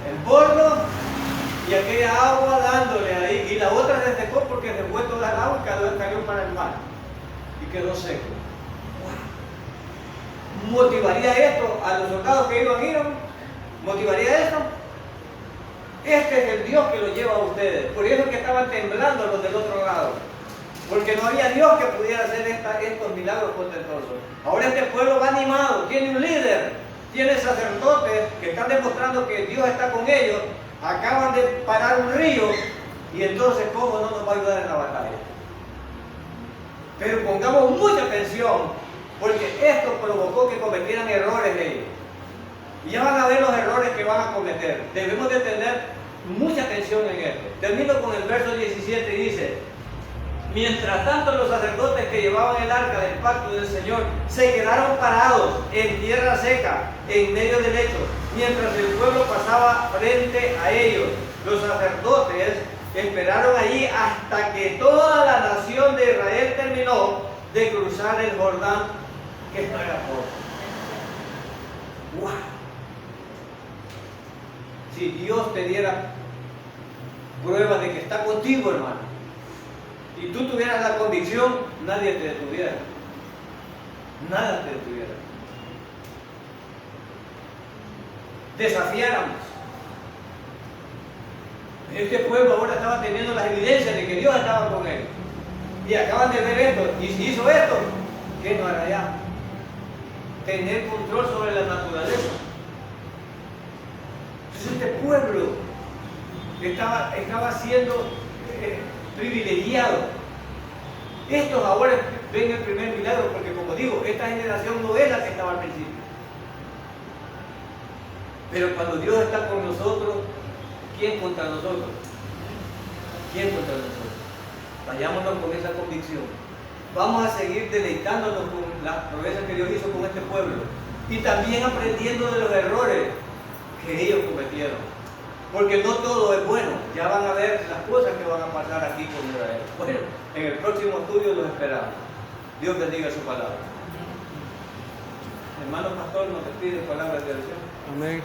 El bordo y aquella agua dándole ahí, y la otra se secó porque se fue toda el agua y cayó para el mar y quedó seco. ¿Motivaría esto a los soldados que iban a ir? ¿Motivaría esto? Este es el Dios que lo lleva a ustedes. Por eso es que estaban temblando los del otro lado, porque no había Dios que pudiera hacer estos milagros portentosos. Ahora este pueblo va animado, tiene un líder, tiene sacerdotes que están demostrando que Dios está con ellos. Acaban de parar un río, y entonces ¿cómo no nos va a ayudar en la batalla? Pero pongamos mucha atención, porque esto provocó que cometieran errores ellos. Y ya van a ver los errores que van a cometer. Debemos de tener mucha atención en esto. Termino con el verso 17 y dice: mientras tanto los sacerdotes que llevaban el arca del pacto del Señor se quedaron parados en tierra seca, en medio del lecho, mientras el pueblo pasaba frente a ellos. Los sacerdotes esperaron allí hasta que toda la nación de Israel terminó de cruzar el Jordán, que no era poco. ¡Wow! Si Dios te diera prueba de que está contigo, hermano, y tú tuvieras la convicción, nadie te detuviera. Nada te detuviera. Desafiáramos. Este pueblo ahora estaba teniendo las evidencias de que Dios estaba con él. Y acaban de ver esto. Y si hizo esto, ¿qué no hará ya? Tener control sobre la naturaleza. Entonces este pueblo estaba siendo privilegiado. Estos ahora ven el primer milagro, porque como digo, esta generación no es la que estaba al principio. Pero cuando Dios está con nosotros, ¿quién contra nosotros? ¿Quién contra nosotros? Vayámonos con esa convicción. Vamos a seguir deleitándonos con las promesas que Dios hizo con este pueblo, y también aprendiendo de los errores que ellos cometieron, porque no todo es bueno. Ya van a ver las cosas que van a pasar aquí con Israel. Bueno, en el próximo estudio los esperamos. Dios bendiga su palabra. Hermano pastor, nos despide palabras de oración. Amén.